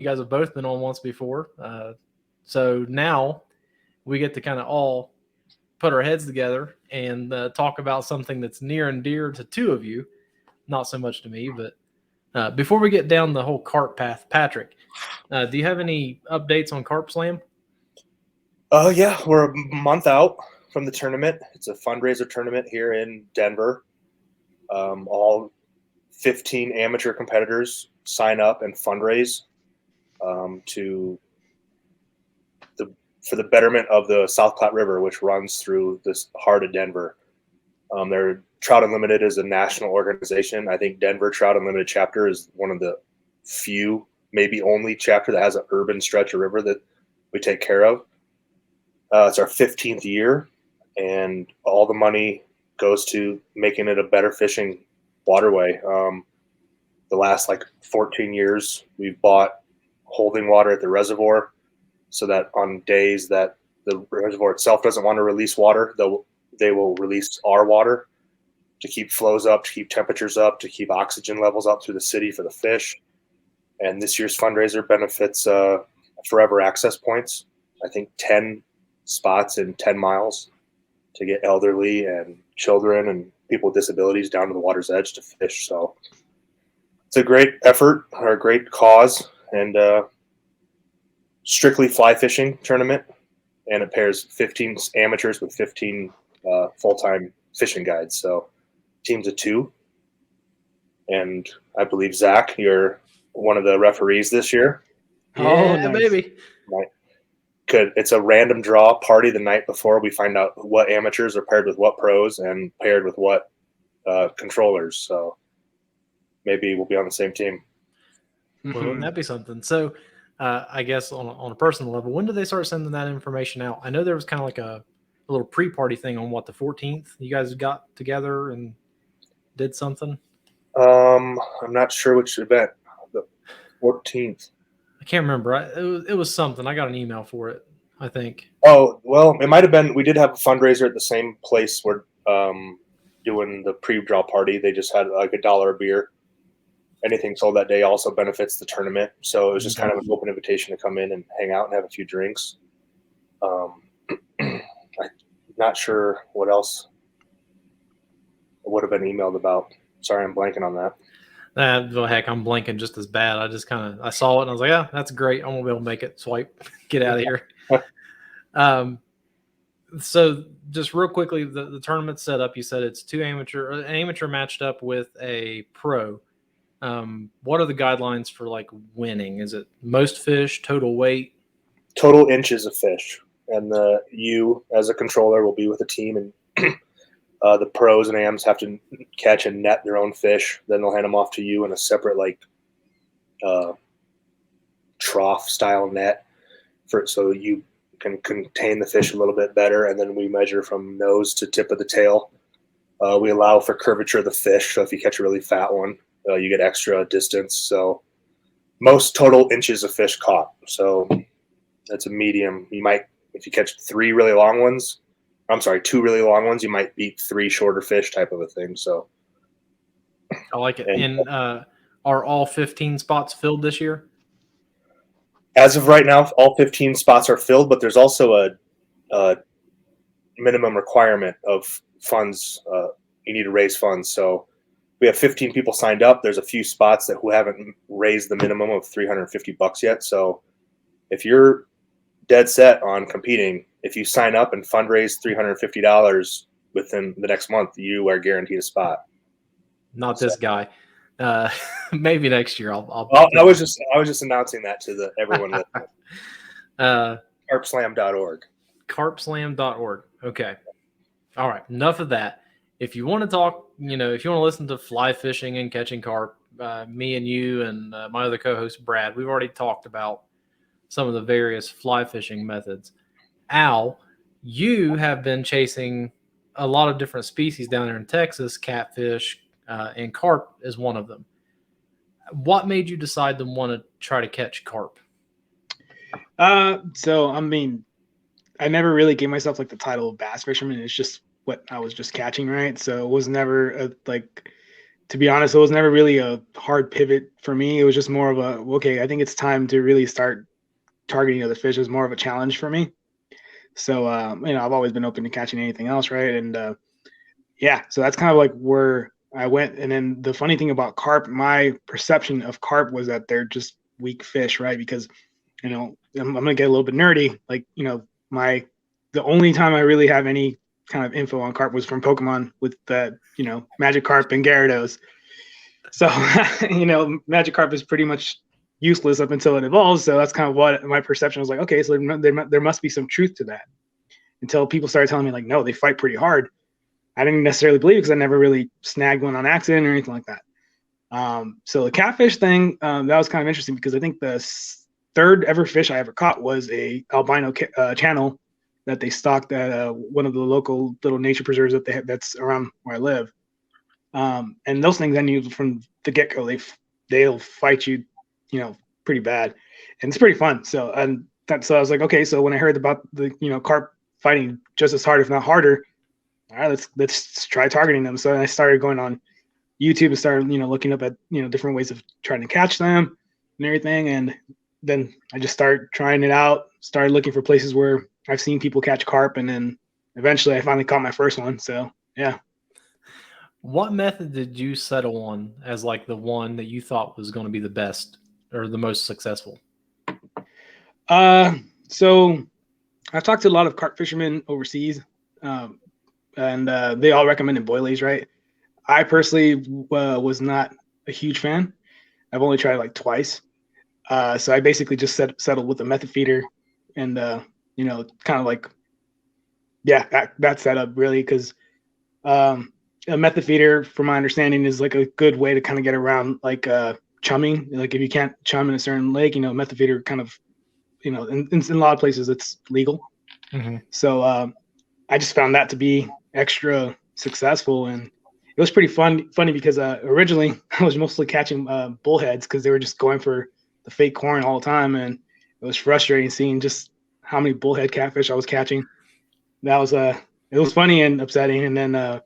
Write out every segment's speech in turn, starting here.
You guys have both been on once before. So now we get to kind of all put our heads together and talk about something that's near and dear to two of you, not so much to me. But before we get down the whole carp path, Patrick, do you have any updates on Carp Slam? Yeah, we're a month out from the tournament. It's a fundraiser tournament here in Denver. All 15 amateur competitors sign up and fundraise to for the betterment of the South Platte River, which runs through this heart of Denver. Trout Unlimited is a national organization. I think Denver Trout Unlimited chapter is one of the few, maybe only chapter that has an urban stretch of river that we take care of. It's our 15th year, and all the money goes to making it a better fishing waterway. The last 14 years, we've bought holding water at the reservoir so that on days that the reservoir itself doesn't want to release water, they will release our water to keep flows up, to keep temperatures up, to keep oxygen levels up through the city for the fish. And this year's fundraiser benefits forever access points. I think 10 spots in 10 miles to get elderly and children and people with disabilities down to the water's edge to fish. So it's a great effort or a great cause, and strictly fly fishing tournament. And it pairs 15 amateurs with 15 full-time fishing guides. So teams of 2. And I believe, Zach, you're one of the referees this year. Yeah, nice. Baby. It's a random draw party the night before. We find out what amateurs are paired with what pros and paired with what controllers. So maybe we'll be on the same team. Well, wouldn't that be something? So I guess on a personal level, when did they start sending that information out? I know there was kind of like a little pre-party thing on the 14th. You guys got together and did something? I'm not sure which event. The 14th. I can't remember. It was something. I got an email for it, I think. Oh, well, it might have been. We did have a fundraiser at the same place we're doing the pre-draw party. They just had like $1 a beer. Anything sold that day also benefits the tournament. So it was just kind of an open invitation to come in and hang out and have a few drinks. I'm not sure what else would have been emailed about. Sorry, I'm blanking on that. Well, heck, I'm blanking just as bad. I saw it and I was like, yeah, that's great. I'm going to be able to make it. Swipe. Get out of here. So just real quickly, the tournament set up, you said it's an amateur matched up with a pro. What are the guidelines for winning? Is it most fish, total weight? Total inches of fish. And you as a controller will be with a team, and the pros and AMs have to catch and net their own fish. Then they'll hand them off to you in a separate trough style net so you can contain the fish a little bit better. And then we measure from nose to tip of the tail. We allow for curvature of the fish. So if you catch a really fat one, you get extra distance. So most total inches of fish caught. So that's a medium. You might, if you catch 2 really long ones, you might beat 3 shorter fish type of a thing. So I like it. And are all 15 spots filled this year? As of right now, all 15 spots are filled, but there's also a minimum requirement of funds. You need to raise funds. So we have 15 people signed up. There's a few spots who haven't raised the minimum of $350 yet. So if you're dead set on competing, if you sign up and fundraise $350 within the next month, you are guaranteed a spot. Not this guy. Maybe next year I'll I was just announcing that to everyone listening. Carpslam.org. Carpslam.org. Okay. All right. Enough of that. If you want to talk, if you want to listen to fly fishing and catching carp, me and you and my other co-host Brad, we've already talked about some of the various fly fishing methods. Al, you have been chasing a lot of different species down there in Texas, catfish, and carp is one of them. What made you decide to want to try to catch carp? So I never really gave myself the title of bass fisherman. It's just what I was just catching, right? So it was never to be honest, it was never really a hard pivot for me. It was just more of a, okay, I think it's time to really start targeting other fish. It was more of a challenge for me. So, I've always been open to catching anything else, right? And yeah, so that's kind of like where I went. And then the funny thing about carp, my perception of carp was that they're just weak fish, right? Because, I'm going to get a little bit nerdy. Like, the only time I really have any kind of info on carp was from Pokemon with the, Magikarp and Gyarados. So, Magikarp is pretty much useless up until it evolves. So that's kind of what my perception was like. Okay, so there must be some truth to that. Until people started telling me like, no, they fight pretty hard. I didn't necessarily believe it because I never really snagged one on accident or anything like that. So the catfish thing, that was kind of interesting because I think the third ever fish I ever caught was a albino channel that they stocked at one of the local little nature preserves that they have that's around where I live. And those things I knew from the get-go, they'll fight you, pretty bad, and it's pretty fun. So so I was like, okay. So when I heard about the carp fighting just as hard, if not harder, all right, let's try targeting them. So I started going on YouTube and started looking up at different ways of trying to catch them and everything. And then I just started trying it out. Started looking for places where I've seen people catch carp, and then eventually I finally caught my first one. So yeah. What method did you settle on as like the one that you thought was going to be the best or the most successful? So I've talked to a lot of carp fishermen overseas, and they all recommended boilies, right? I personally was not a huge fan. I've only tried like twice. So I basically just settled with a method feeder and, kind of like, yeah, that setup really. Cause, a method feeder, from my understanding, is like a good way to kind of get around like chumming. Like if you can't chum in a certain lake, method feeder kind of, in a lot of places it's legal. Mm-hmm. So I just found that to be extra successful, and it was pretty funny because originally I was mostly catching bullheads because they were just going for the fake corn all the time, and it was frustrating seeing just how many bullhead catfish I was catching. That was it was funny and upsetting. And then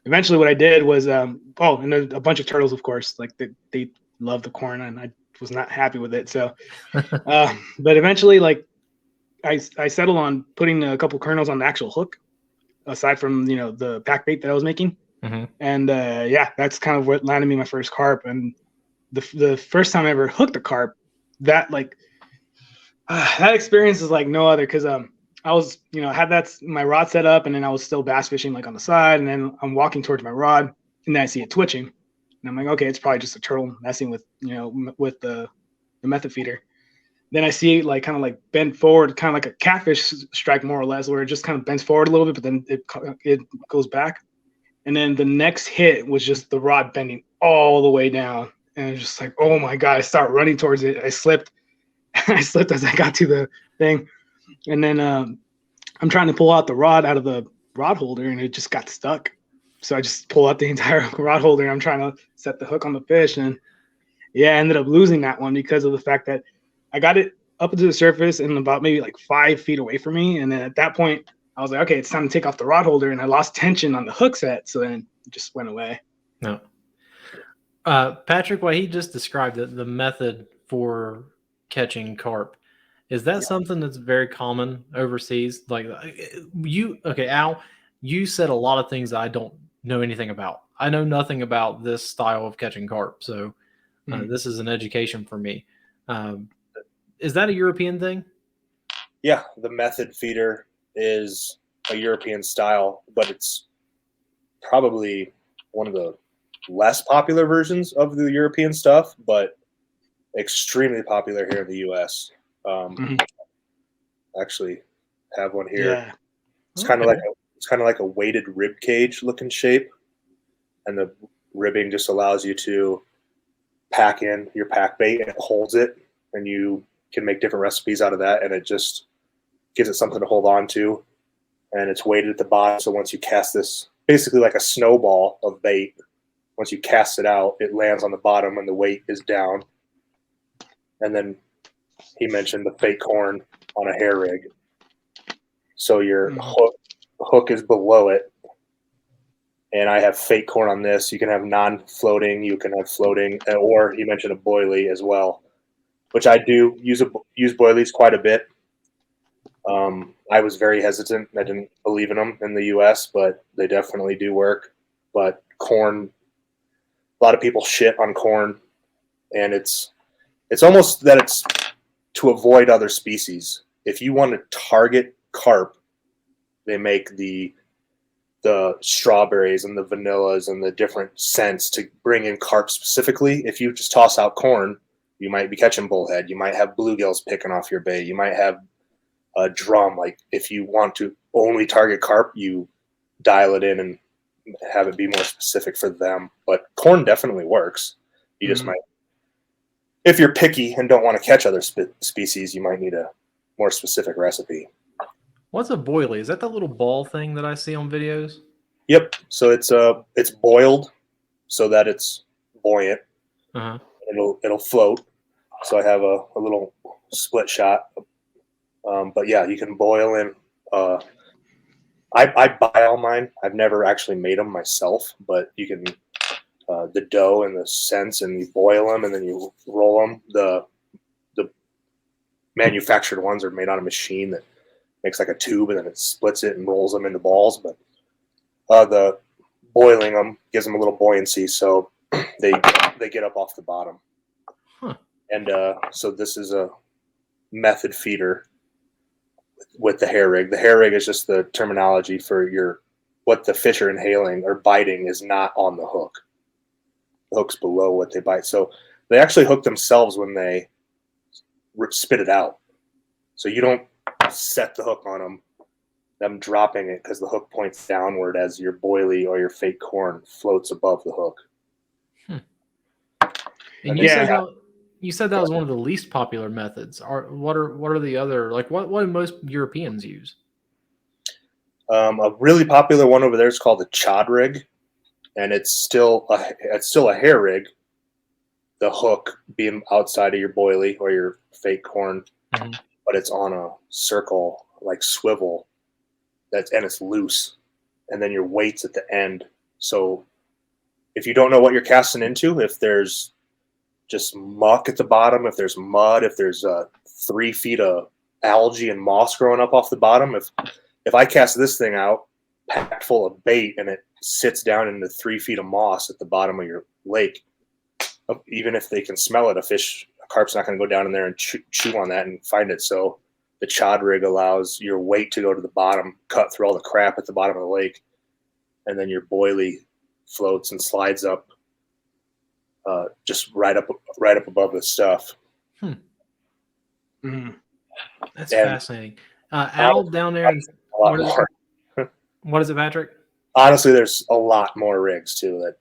eventually what I did was and there's a bunch of turtles, of course, like they love the corn, and I was not happy with it. So but eventually, like I settled on putting a couple kernels on the actual hook, aside from the pack bait that I was making. Mm-hmm. And yeah, that's kind of what landed me my first carp. And the first time I ever hooked a carp, that that experience is like no other, because I was had my rod set up, and then I was still bass fishing like on the side, and then I'm walking towards my rod, and then I see it twitching, and I'm like, okay, it's probably just a turtle messing with with the method feeder. Then I see it like kind of like bend forward, kind of like a catfish strike, more or less, where it just kind of bends forward a little bit, but then it goes back. And then the next hit was just the rod bending all the way down. And it's just like, oh my God, I start running towards it. I slipped. I slipped as I got to the thing. And then I'm trying to pull out the rod out of the rod holder, and it just got stuck. So I just pull out the entire rod holder, and I'm trying to set the hook on the fish. And yeah, I ended up losing that one because of the fact that I got it up to the surface and about maybe like 5 feet away from me. And then at that point, I was like, okay, it's time to take off the rod holder, and I lost tension on the hook set. So then it just went away. No. Patrick, what he just described, the method for catching carp, is that something that's very common overseas? Like Al, you said a lot of things that I don't know anything about. I know nothing about this style of catching carp. So this is an education for me. Is that a European thing? Yeah, the method feeder is a European style, but it's probably one of the less popular versions of the European stuff, but extremely popular here in the U.S. Actually have one here. Yeah. It's kind of like a weighted rib cage looking shape, and the ribbing just allows you to pack in your pack bait, and it holds it, and you can make different recipes out of that, and it just gives it something to hold on to. And it's weighted at the bottom, so once you cast this, basically like a snowball of bait, once you cast it out, it lands on the bottom and the weight is down. And then he mentioned the fake horn on a hair rig. So your hook is below it, and I have fake corn on this. You can have non-floating, you can have floating, or you mentioned a boilie as well, which I do use boilies quite a bit. I was very hesitant. I didn't believe in them in the U.S., but they definitely do work. But corn, a lot of people shit on corn, and it's almost that it's to avoid other species. If you want to target carp, they make the strawberries and the vanillas and the different scents to bring in carp specifically. If you just toss out corn, you might be catching bullhead. You might have bluegills picking off your bait. You might have a drum. Like if you want to only target carp, you dial it in and have it be more specific for them. But corn definitely works. You just might, if you're picky and don't want to catch other species, you might need a more specific recipe. What's a boilie? Is that the little ball thing that I see on videos? Yep. So it's boiled so that it's buoyant. Uh-huh. It'll float. So I have a little split shot. But yeah, you can boil in. I buy all mine. I've never actually made them myself, but you can the dough and the scents, and you boil them and then you roll them. The manufactured ones are made on a machine that makes like a tube, and then it splits it and rolls them into balls. But the boiling them gives them a little buoyancy, so they get up off the bottom. Huh. And so this is a method feeder with the hair rig. The hair rig is just the terminology for what the fish are inhaling or biting is not on the hook. The hook's below what they bite. So they actually hook themselves when they spit it out. So you don't set the hook on them dropping it because the hook points downward as your boilie or your fake corn floats above the hook. And you said that was one of the least popular methods. What are the other, like what do most Europeans use? A really popular one over there is called the chod rig, and it's still a hair rig. The hook being outside of your boilie or your fake corn, but it's on a circle like swivel. And it's loose, and then your weight's at the end. So if you don't know what you're casting into, if there's just muck at the bottom, if there's mud, if there's 3 feet of algae and moss growing up off the bottom, if I cast this thing out packed full of bait and it sits down into 3 feet of moss at the bottom of your lake, even if they can smell it, a carp's not going to go down in there and chew on that and find it. So the chod rig allows your weight to go to the bottom, cut through all the crap at the bottom of the lake, and then your boilie floats and slides up, just right up above the stuff. That's fascinating. Al down there, what is it, Patrick? Honestly, there's a lot more rigs too.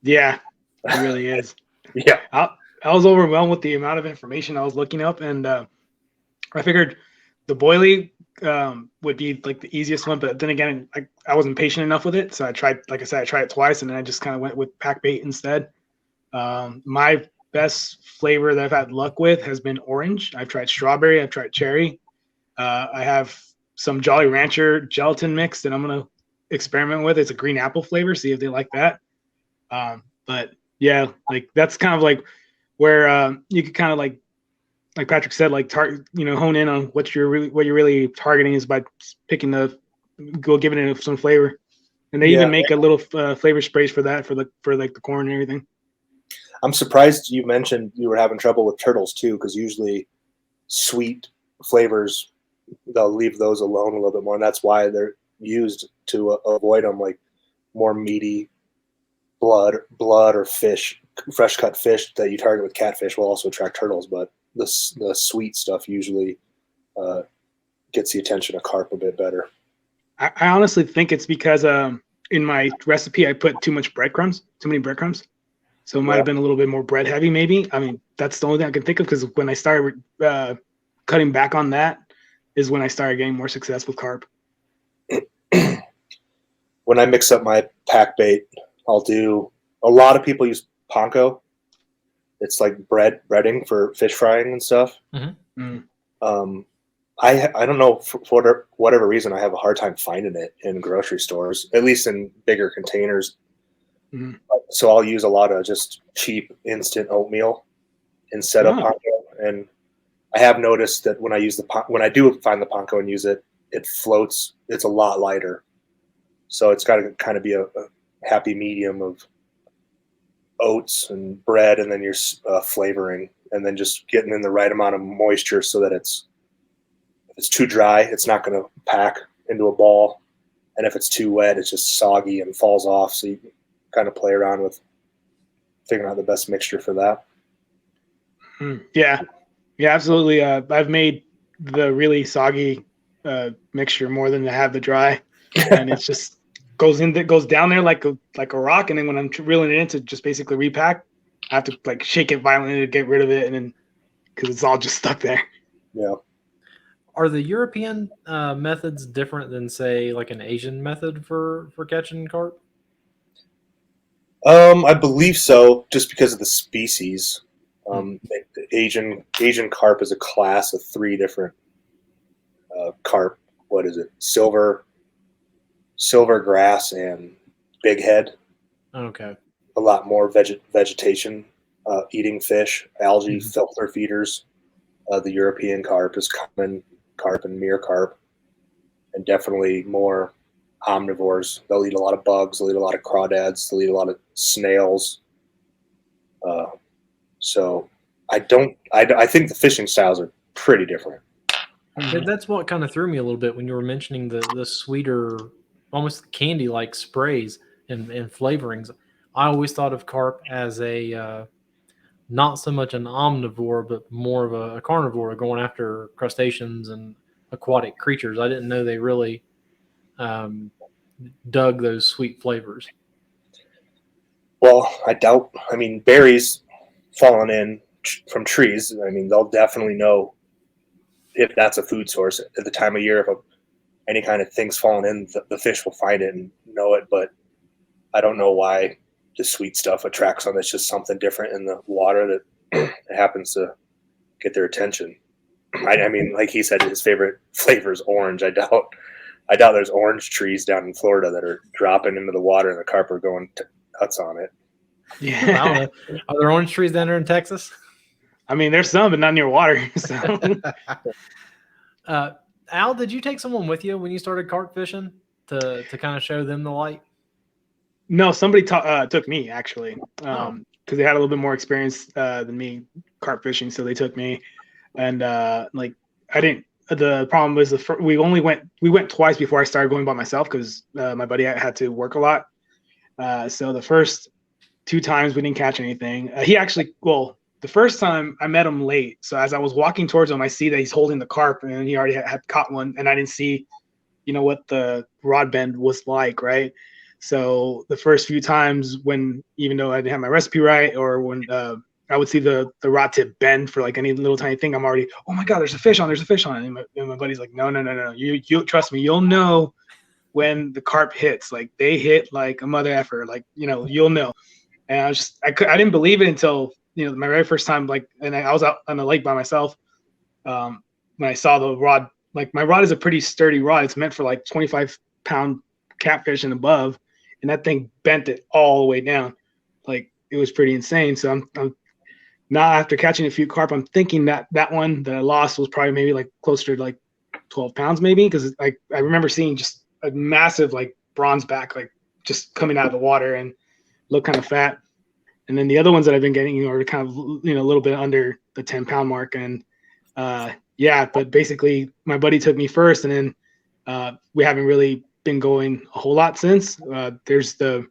Yeah, it really is. Yeah, I was overwhelmed with the amount of information I was looking up, and I figured the boilie would be like the easiest one, but then again, I wasn't patient enough with it, so I tried it twice, and then I just kind of went with pack bait instead. My best flavor that I've had luck with has been orange. I've tried strawberry. I've tried cherry. I have some Jolly Rancher gelatin mix that I'm going to experiment with. It's a green apple flavor. See if they like that. But yeah, like that's kind of like where you could kind of like Patrick said, like hone in on what you're really targeting is by picking giving it some flavor. And they even make a little flavor sprays for that for like the corn and everything. I'm surprised you mentioned you were having trouble with turtles too, because usually sweet flavors, they'll leave those alone a little bit more, and that's why they're used to avoid them. Like more meaty blood or fish, fresh cut fish that you target with catfish will also attract turtles, but the sweet stuff usually gets the attention of carp a bit better. I honestly think it's because in my recipe I put too many breadcrumbs. So it might have been a little bit more bread heavy, maybe. I mean, that's the only thing I can think of, because when I started cutting back on that is when I started getting more success with carp. When I mix up my pack bait, I'll do – a lot of people use panko. It's like breading for fish frying and stuff. I don't know, for whatever reason, I have a hard time finding it in grocery stores, at least in bigger containers. Mhm. So I'll use a lot of just cheap instant oatmeal instead of Oh. panko. And I have noticed that when I do find the panko and use it, it floats. It's a lot lighter. So it's got to kind of be a happy medium of oats and bread, and then your flavoring, and then just getting in the right amount of moisture so that if it's too dry, it's not going to pack into a ball. And if it's too wet, it's just soggy and falls off. So you kind of play around with figuring out the best mixture for that. Yeah, absolutely. I've made the really soggy mixture more than to have the dry, and it's just goes down there like a rock. And then when I'm reeling it in to just basically repack, I have to like shake it violently to get rid of it, and then because it's all just stuck there. Yeah. Are the European methods different than, say, like an Asian method for catching carp? I believe so, just because of the species. The Asian carp is a class of 3 different carp. What is it? Silver grass, and big head. Okay. A lot more vegetation, eating fish, algae, filter feeders. The European carp is common carp and mere carp, and definitely more omnivores. They'll eat a lot of bugs. They'll eat a lot of crawdads. They'll eat a lot of snails. So I think the fishing styles are pretty different. That's what kind of threw me a little bit when you were mentioning the sweeter, almost candy-like sprays and flavorings. I always thought of carp as a not so much an omnivore, but more of a carnivore going after crustaceans and aquatic creatures. I didn't know they really dug those sweet flavors. Well, I mean, berries falling in from trees. I mean, they'll definitely know if that's a food source at the time of year. If any kind of thing's falling in, the fish will find it and know it. But I don't know why the sweet stuff attracts them. It's just something different in the water that happens to get their attention. I mean, like he said, his favorite flavor is orange. I doubt there's orange trees down in Florida that are dropping into the water and the carp are going nuts on it. Yeah. I don't know. Are there orange trees down there in Texas? I mean, there's some, but not near water. So. Al, did you take someone with you when you started carp fishing to kind of show them the light? No, somebody took me actually, because they had a little bit more experience than me carp fishing, so they took me. And like I didn't. The problem was we went twice before I started going by myself because my buddy had to work a lot. So the first 2 times we didn't catch anything. The first time I met him late. So as I was walking towards him, I see that he's holding the carp and he already had caught one, and I didn't see, what the rod bend was like, right? So the first few times when, even though I didn't have my recipe right, or when I would see the rod tip bend for like any little tiny thing, I'm already, oh my God, there's a fish on. And my buddy's like, no. You trust me. You'll know when the carp hits. Like they hit like a mother effer. Like, you'll know. And I didn't believe it until, my very first time, like, and I was out on the lake by myself. When I saw the rod, like my rod is a pretty sturdy rod. It's meant for like 25-pound catfish and above. And that thing bent it all the way down. Like it was pretty insane. So I'm now, after catching a few carp, I'm thinking that one that I lost was probably maybe like closer to like 12 pounds maybe, because I remember seeing just a massive like bronze back like just coming out of the water and look kind of fat. And then the other ones that I've been getting are kind of a little bit under the 10-pound mark. And but basically my buddy took me first, and then we haven't really been going a whole lot since. There's the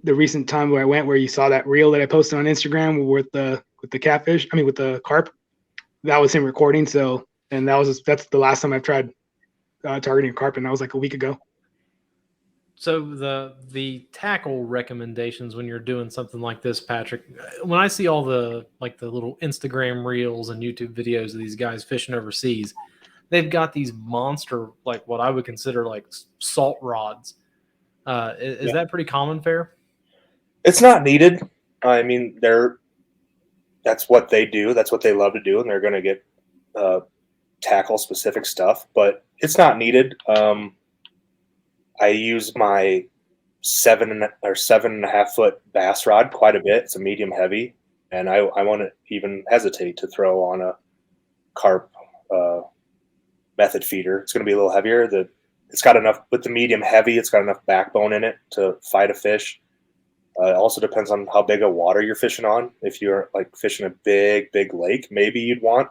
recent time where I went, where you saw that reel that I posted on Instagram with the catfish. I mean, with the carp. That was him recording. So, and that's the last time I've tried targeting carp, and that was like a week ago. So the tackle recommendations when you're doing something like this, Patrick, when I see all the little Instagram reels and YouTube videos of these guys fishing overseas, they've got these monster, like what I would consider like salt rods. Is that pretty common fare? It's not needed. I mean, that's what they do. That's what they love to do, and they're going to get tackle specific stuff, but it's not needed. I use my 7.5 foot bass rod quite a bit. It's a medium heavy, and I won't even hesitate to throw on a carp method feeder. It's going to be a little heavier. It's got enough with the medium heavy. It's got enough backbone in it to fight a fish. It also depends on how big a water you're fishing on. If you're like fishing a big lake, maybe you'd want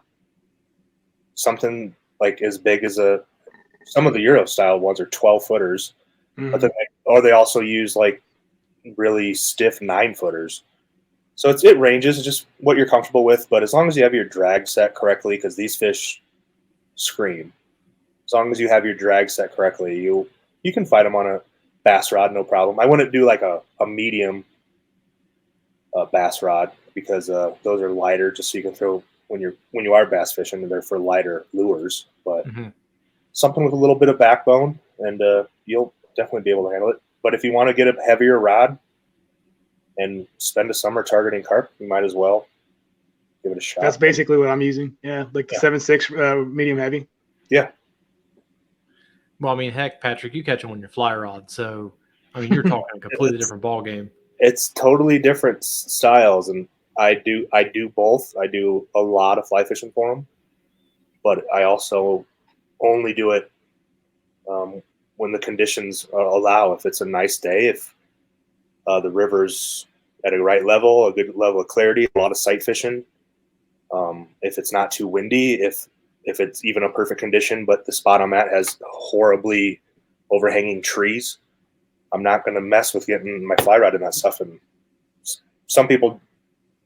something like as big as some of the Euro style ones are 12 footers, but they also use like really stiff 9 footers. So it ranges. It's just what you're comfortable with. But as long as you have your drag set correctly, because these fish scream. As long as you have your drag set correctly, you can fight them on a bass rod, no problem. I wouldn't do like a medium bass rod because those are lighter, just so you can throw when you are bass fishing. They're for lighter lures, but something with a little bit of backbone, and you'll definitely be able to handle it. But if you want to get a heavier rod and spend a summer targeting carp, you might as well give it a shot. That's basically what I'm using. Yeah, like the 7.6 medium heavy. Yeah. Well, I mean, heck, Patrick, you catch them on your fly rod, so I mean, you're talking a completely different ball game. It's totally different styles, and I do both. I do a lot of fly fishing for them, but I also only do it when the conditions allow. If it's a nice day, if the river's at a right level, a good level of clarity, a lot of sight fishing. If it's not too windy, if it's even a perfect condition, but the spot I'm at has horribly overhanging trees, I'm not going to mess with getting my fly rod in that stuff. And some people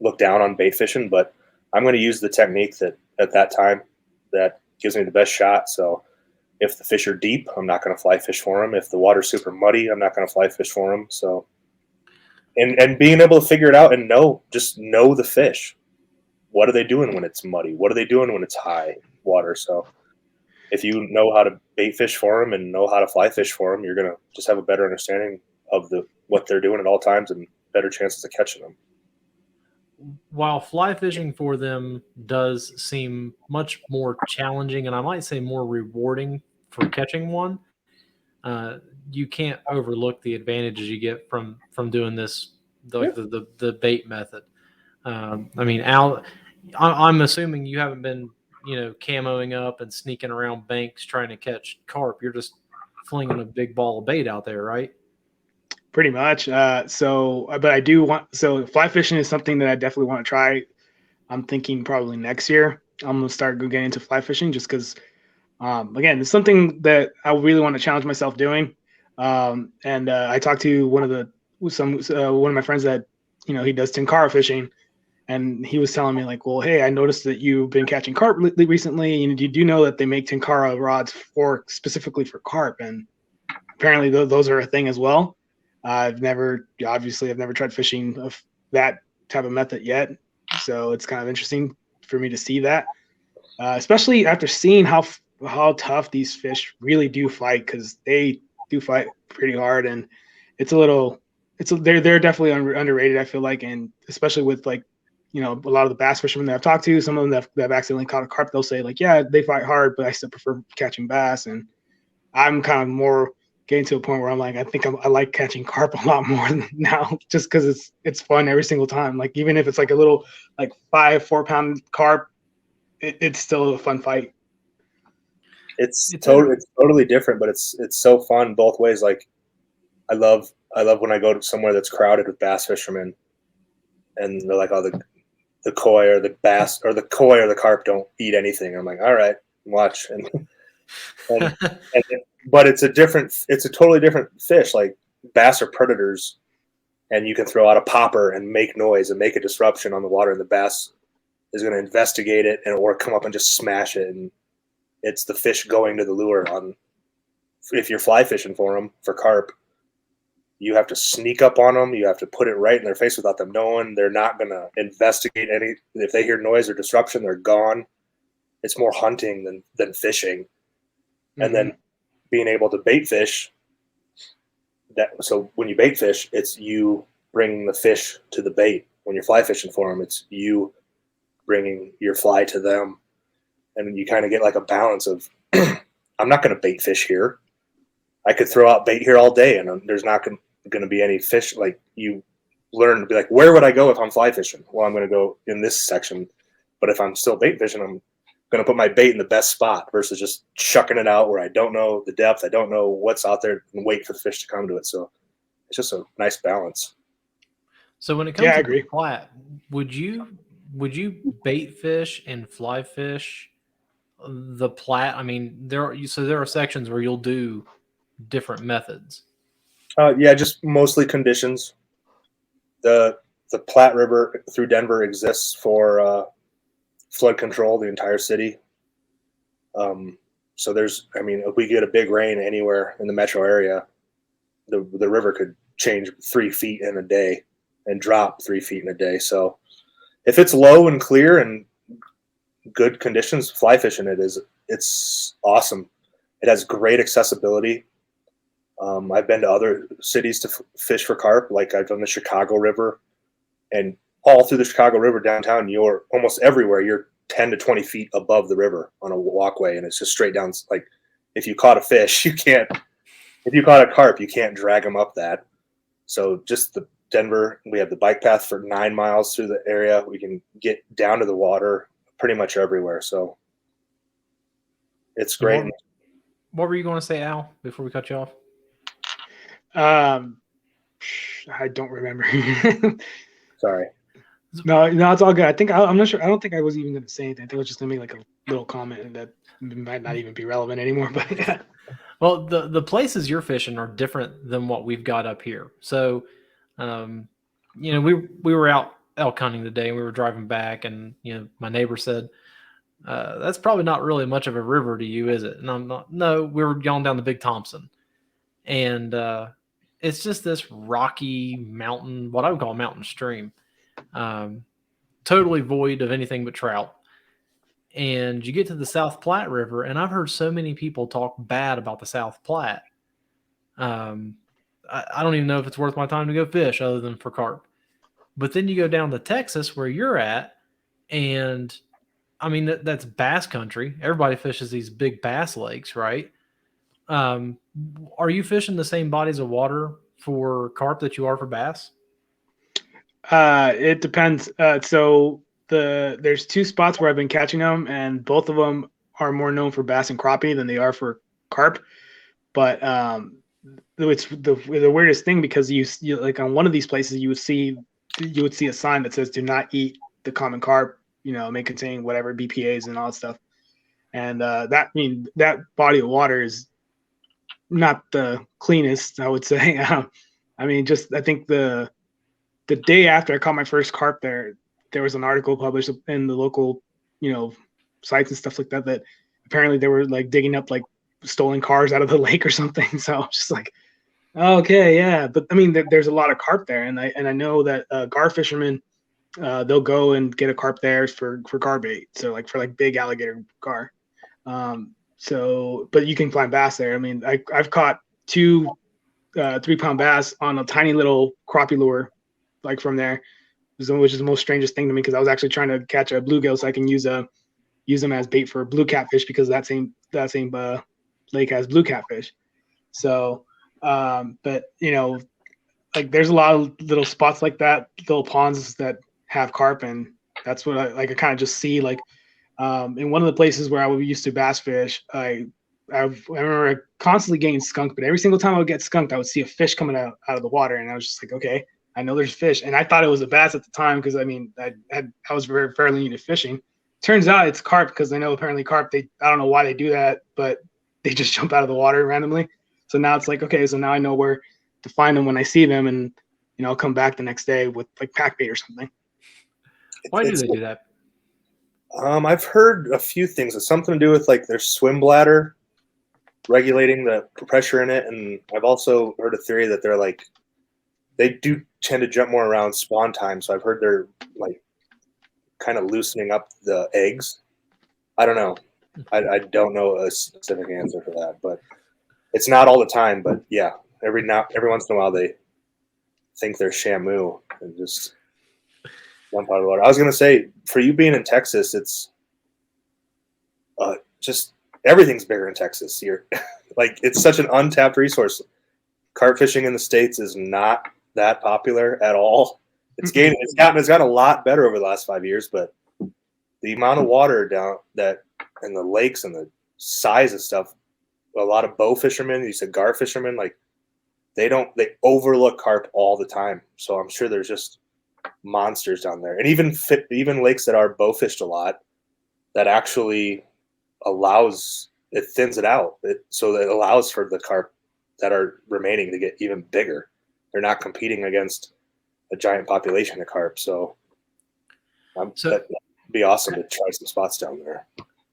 look down on bait fishing, but I'm going to use the technique that at that time that gives me the best shot. So if the fish are deep, I'm not going to fly fish for them. If the water's super muddy, I'm not going to fly fish for them. So, and being able to figure it out and just know the fish. What are they doing when it's muddy? What are they doing when it's high water? So if you know how to bait fish for them and know how to fly fish for them, you're going to just have a better understanding of what they're doing at all times and better chances of catching them. While fly fishing for them does seem much more challenging, and I might say more rewarding for catching one, you can't overlook the advantages you get from doing this, the bait method. I mean, Al, I'm assuming you haven't been, camoing up and sneaking around banks trying to catch carp. You're just flinging a big ball of bait out there, right? Pretty much. But I do fly fishing is something that I definitely want to try. I'm thinking probably next year I'm going to start getting into fly fishing just because, again, it's something that I really want to challenge myself doing. I talked to one of my friends that, he does tenkara fishing, and he was telling me like, well, hey, I noticed that you've been catching carp recently, and you do know that they make tenkara rods specifically for carp, and apparently those are a thing as well. I've never tried fishing of that type of method yet, so it's kind of interesting for me to see that, especially after seeing how tough these fish really do fight, because they do fight pretty hard, and they're definitely underrated, I feel like, and especially with like, a lot of the bass fishermen that I've talked to, some of them that have accidentally caught a carp, they'll say like, yeah, they fight hard, but I still prefer catching bass, and I'm kind of more getting to a point where I'm like, I think I like catching carp a lot more now, just because it's fun every single time. Like even if it's like a little like 4 pound carp, it's still a fun fight. It's totally different, but it's so fun both ways. Like I love when I go to somewhere that's crowded with bass fishermen, and they're like, oh, the koi or the bass or the koi or the carp don't eat anything. I'm like, all right, watch. But it's a totally different fish. Like bass are predators, and you can throw out a popper and make noise and make a disruption on the water, and the bass is going to investigate it or come up and just smash it. And it's the fish going to the lure. If you're fly fishing for them for carp, you have to sneak up on them. You have to put it right in their face without them knowing. They're not going to investigate any. If they hear noise or disruption, they're gone. It's more hunting than fishing. Mm-hmm. And then being able to bait fish. So when you bait fish, it's you bringing the fish to the bait. When you're fly fishing for them, it's you bringing your fly to them. and you kind of get like a balance of I'm not going to bait fish here. I could throw out bait here all day, and there's not going to be any fish. Like, you learn to be like, where would I go if I'm fly fishing? Well, I'm going to go in this section. But if I'm still bait fishing, I'm going to put my bait in the best spot versus just chucking it out where I don't know the depth, I don't know what's out there, and wait for the fish to come to it. So it's just a nice balance. So when it comes to the Platte, would you bait fish and fly fish the Platte? I mean, there are sections where you'll do different methods. Yeah, just mostly conditions. The Platte River through Denver exists for flood control, the entire city. So if we get a big rain anywhere in the metro area, the river could change 3 feet in a day and drop 3 feet in a day. So if it's low and clear and good conditions, fly fishing it's awesome. It has great accessibility. I've been to other cities to fish for carp, like I've done the Chicago River, and all through the Chicago River downtown, you're almost everywhere. You're 10 to 20 feet above the river on a walkway, and it's just straight down. Like, if you caught a fish, if you caught a carp, you can't drag them up that. So just the Denver, we have the bike path for 9 miles through the area. We can get down to the water pretty much everywhere. So it's great. What were you going to say, Al, before we cut you off? I don't remember. Sorry. No, it's all good. I'm not sure. I don't think I was even going to say anything. I think I was just going to make like a little comment that might not even be relevant anymore. But yeah. Well, the places you're fishing are different than what we've got up here. So, we were out elk hunting today, and we were driving back, and my neighbor said, "That's probably not really much of a river to you, is it?" And I'm not. No, we were going down the Big Thompson, and it's just this rocky mountain, what I would call a mountain stream, totally void of anything but trout. And you get to the South Platte River, and I've heard so many people talk bad about the South Platte. I don't even know if it's worth my time to go fish other than for carp. But then you go down to Texas where you're at, and I mean, that's bass country. Everybody fishes these big bass lakes, right? Are you fishing the same bodies of water for carp that you are for bass? It depends. So there's 2 spots where I've been catching them, and both of them are more known for bass and crappie than they are for carp. But it's the weirdest thing, because you like on one of these places you would see a sign that says "Do not eat the common carp. May contain whatever BPA's and all that stuff." And that body of water is not the cleanest, I would say. I think the day after I caught my first carp there was an article published in the local, sites and stuff like that, that apparently they were like digging up like stolen cars out of the lake or something. So I was just like, okay, yeah. But I mean, there's a lot of carp there, and I know that gar fishermen, they'll go and get a carp there for gar bait. So like for big alligator gar. But you can find bass there. I mean, I've caught 2 3-pound bass on a tiny little crappie lure, like from there, which is the most strangest thing to me, because I was actually trying to catch a bluegill so I can use them as bait for blue catfish, because that same lake has blue catfish. So, but there's a lot of little spots like that, little ponds that have carp, and that's what I kind of just see in one of the places where I would used to bass fish. I remember constantly getting skunked, but every single time I would get skunked, I would see a fish coming out of the water, and I was just like, okay, I know there's fish. And I thought it was a bass at the time, because I mean, I was fairly new to fishing. Turns out it's carp, because I know apparently carp, I don't know why they do that, but they just jump out of the water randomly. So now it's like, okay, so now I know where to find them when I see them, and I'll come back the next day with like pack bait or something. Why do they do that? I've heard a few things. It's something to do with like their swim bladder, regulating the pressure in it. And I've also heard a theory that they do tend to jump more around spawn time. So I've heard they're like kind of loosening up the eggs. I don't know. I don't know a specific answer for that, but it's not all the time. But yeah, every once in a while they think they're Shamu and just jump out of the water. I was going to say, for you being in Texas, just everything's bigger in Texas here. Like, it's such an untapped resource. Carp fishing in the States is not that popular at all. It's gotten a lot better over the last 5 years, but the amount of water down that and the lakes and the size of stuff, a lot of bow fishermen, you said gar fishermen, like they overlook carp all the time. So I'm sure there's just monsters down there. And even lakes that are bow fished a lot, that actually it thins it out. So that it allows for the carp that are remaining to get even bigger. They're not competing against a giant population of carp. So that'd be awesome to try some spots down there.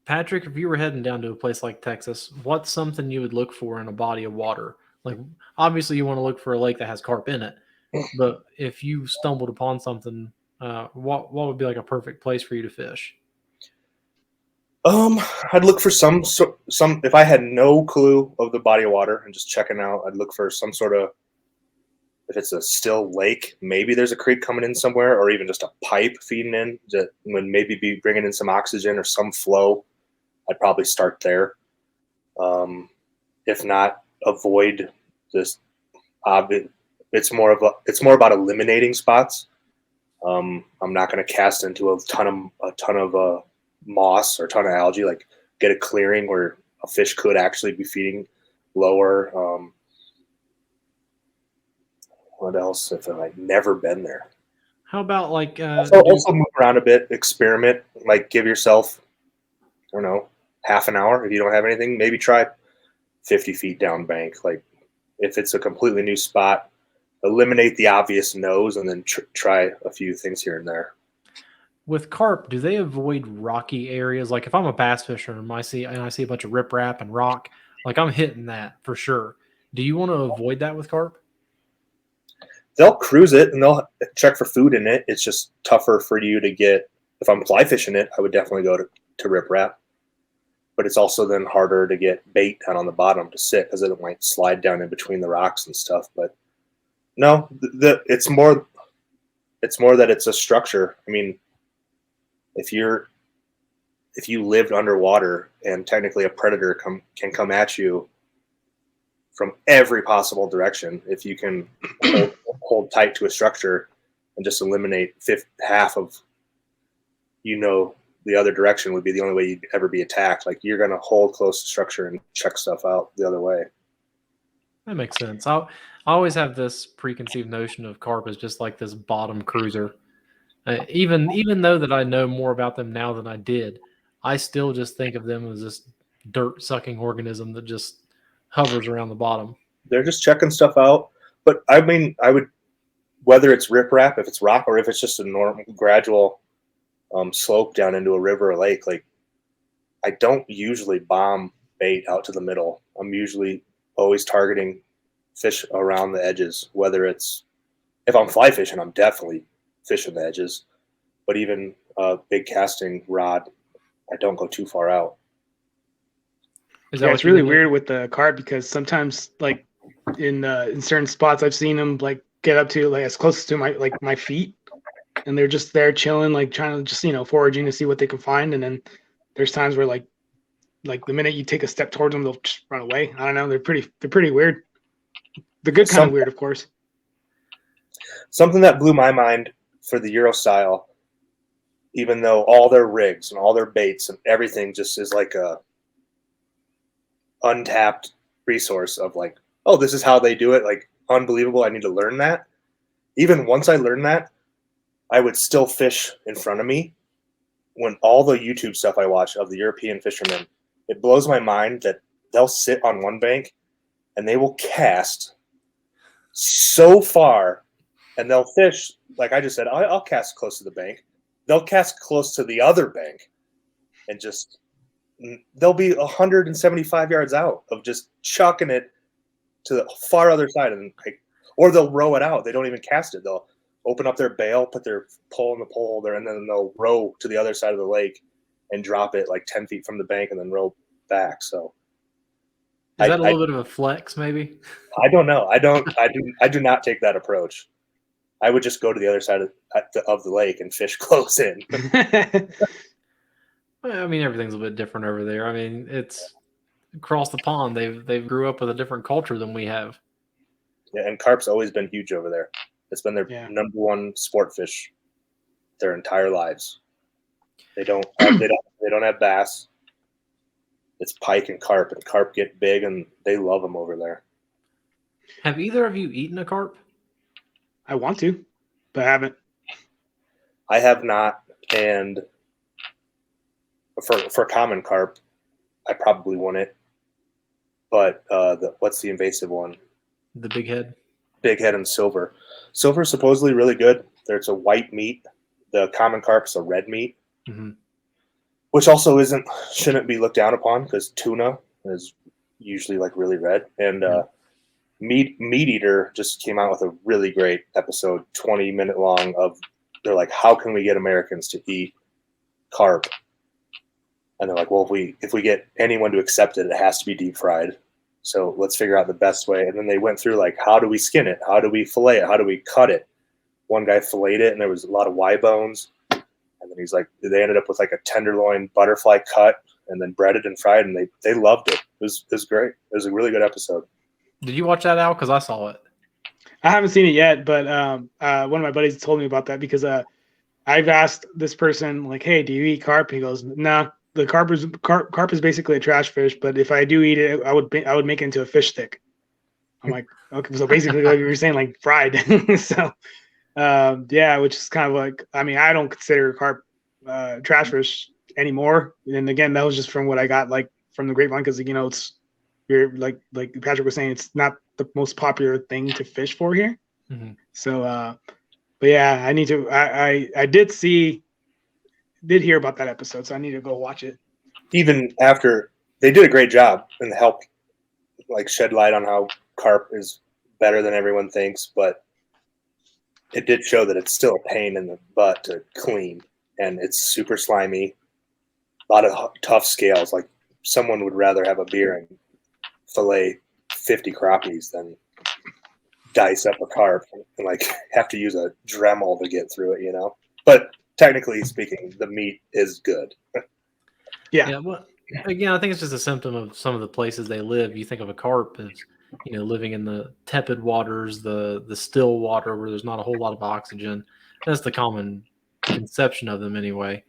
Patrick, if you were heading down to a place like Texas, what's something you would look for in a body of water? Like, obviously you want to look for a lake that has carp in it, but if you stumbled upon something, what would be like a perfect place for you to fish? I'd look for some, if I had no clue of the body of water and just checking out, I'd look for some sort of, if it's a still lake, maybe there's a creek coming in somewhere, or even just a pipe feeding in that would maybe be bringing in some oxygen or some flow. I'd probably start there. If not, avoid this. It's more about eliminating spots. I'm not going to cast into a ton of moss or a ton of algae. Like, get a clearing where a fish could actually be feeding lower. What else if I've never been there? How about like also move around a bit, experiment, like give yourself, I don't know, half an hour. If you don't have anything, maybe try 50 feet down bank. Like, if it's a completely new spot, eliminate the obvious no's and then try a few things here and there. With carp, do they avoid rocky areas? Like, if I'm a bass fisher and I see a bunch of riprap and rock, like, I'm hitting that for sure. Do you want to avoid that with carp? They'll cruise it and they'll check for food in it. It's just tougher for you to get. If I'm fly fishing it, I would definitely go to riprap. But it's also then harder to get bait down on the bottom to sit because it might slide down in between the rocks and stuff. But no, it's more that it's a structure. I mean, if you lived underwater and technically a predator can come at you from every possible direction, if you can hold tight to a structure and just eliminate half of, the other direction would be the only way you'd ever be attacked. Like, you're going to hold close to structure and check stuff out the other way. That makes sense. I always have this preconceived notion of carp as just like this bottom cruiser. Even though that I know more about them now than I did, I still just think of them as this dirt-sucking organism that just hovers around the bottom. They're just checking stuff out. But I mean, I would, whether it's riprap, if it's rock, or if it's just a normal, gradual slope down into a river or lake, like, I don't usually bomb bait out to the middle. I'm usually always targeting fish around the edges, whether it's, if I'm fly fishing, I'm definitely fishing the edges. But even a big casting rod, I don't go too far out. Yeah, it's really weird with the carp because sometimes, like, in certain spots, I've seen them like get up to like as close to my feet, and they're just there chilling, like trying to just foraging to see what they can find. And then there's times where like the minute you take a step towards them, they'll just run away. I don't know. They're pretty weird. The good kind of weird, of course. Something that blew my mind for the Euro style, even though all their rigs and all their baits and everything just is like a untapped resource of like, oh, this is how they do it. Like, unbelievable. I need to learn that. Even once I learned that, I would still fish in front of me. When all the YouTube stuff I watch of the European fishermen, it blows my mind that they'll sit on one bank and they will cast so far and they'll fish. Like I just said, I'll cast close to the bank. They'll cast close to the other bank and just, they'll be 175 yards out of just chucking it to the far other side. And or they'll row it out. They don't even cast it. They'll open up their bail, put their pole in the pole holder, and then they'll row to the other side of the lake and drop it like 10 feet from the bank and then row back. So is that a little bit of a flex, maybe? I don't know. I do not take that approach. I would just go to the other side of the lake and fish close in. I mean, everything's a bit different over there. I mean, it's across the pond. They've grew up with a different culture than we have. Yeah, and carp's always been huge over there. It's been their Yeah. number one sport fish their entire lives. They don't have bass. It's pike and carp get big, and they love them over there. Have either of you eaten a carp? I want to, but I haven't. I have not, and for common carp, I probably wouldn't. But what's the invasive one? The big head. Big head and silver. Silver is supposedly really good. There's a white meat. The common carp's a red meat, which also shouldn't be looked down upon because tuna is usually like really red. And Meat Eater just came out with a really great episode, 20-minute long. They're like, how can we get Americans to eat carp? And they're like, well, if we get anyone to accept it, it has to be deep fried. So let's figure out the best way. And then they went through like, how do we skin it? How do we fillet it? How do we cut it? One guy filleted it, and there was a lot of Y bones. And then he's like, they ended up with like a tenderloin butterfly cut, and then breaded and fried, and they loved it. It was great. It was a really good episode. Did you watch that, Al? Because I saw it. I haven't seen it yet, but one of my buddies told me about that because I've asked this person like, "Hey, do you eat carp?" He goes, "No, the carp is basically a trash fish, but if I do eat it, I would make it into a fish stick." I'm like, okay, so basically like you were saying, like fried. So yeah, which is kind of like, I mean, I don't consider carp trash fish anymore. And again, that was just from what I got like from the grapevine because it's you're like Patrick was saying, it's not the most popular thing to fish for here. So but yeah, I need to I did hear about that episode, so I need to go watch it. Even after they did a great job and helped like shed light on how carp is better than everyone thinks, but it did show that it's still a pain in the butt to clean, and it's super slimy. A lot of tough scales. Like someone would rather have a beer and fillet 50 crappies than dice up a carp and like have to use a Dremel to get through it, But technically speaking, the meat is good. Yeah. Well, again, I think it's just a symptom of some of the places they live. You think of a carp as living in the tepid waters, the still water where there's not a whole lot of oxygen. That's the common conception of them anyway.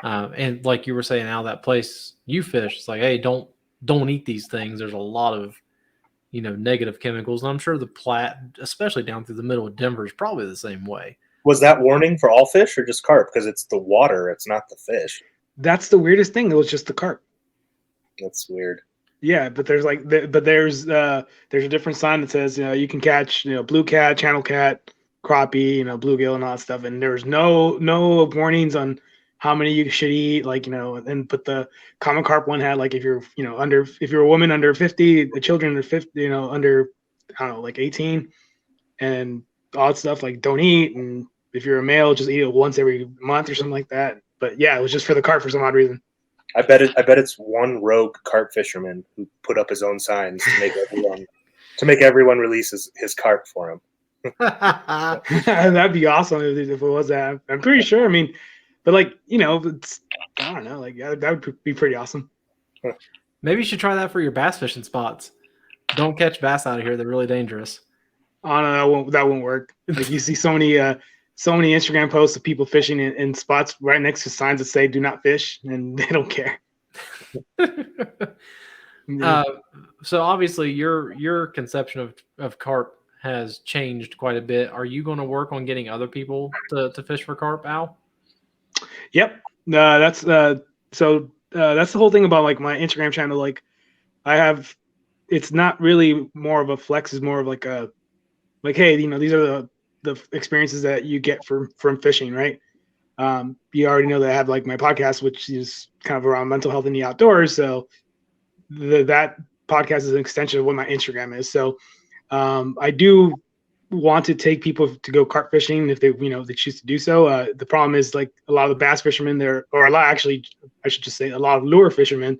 And like you were saying, Al, that place you fish, it's like, hey, don't eat these things. There's a lot of negative chemicals, and I'm sure the Platte, especially down through the middle of Denver, is probably the same way. Was that warning for all fish or just carp? Because it's the water, it's not the fish. That's the weirdest thing. It was just the carp. That's weird. Yeah, but there's there's a different sign that says you can catch blue cat, channel cat, crappie, bluegill, and all that stuff. And there's no warnings on how many you should eat, but the common carp one had like if you're if you're a woman under 50, the children under 50, under I don't know like 18, and all that stuff like don't eat, and if you're a male, just eat it once every month or something like that. But yeah, it was just for the carp for some odd reason. I bet it's one rogue carp fisherman who put up his own signs to make everyone release his carp for him. That'd be awesome if it was that. I'm pretty sure. I mean, but like it's, I don't know, like that would be pretty awesome. Maybe you should try that for your bass fishing spots. Don't catch bass out of here; they're really dangerous. Oh no, that won't work. Like you see so many Instagram posts of people fishing in spots right next to signs that say "Do not fish," and they don't care. So obviously, your conception of carp has changed quite a bit. Are you going to work on getting other people to fish for carp, Al? Yep. That's the whole thing about like my Instagram channel. Like it's not really more of a flex, it's more of like a hey, these are the experiences that you get from fishing, right? You already know that I have like my podcast, which is kind of around mental health in the outdoors. So that podcast is an extension of what my Instagram is. So I do want to take people to go carp fishing if they they choose to do so. The problem is like a lot of the bass fishermen there, or a lot, actually I should just say a lot of lure fishermen,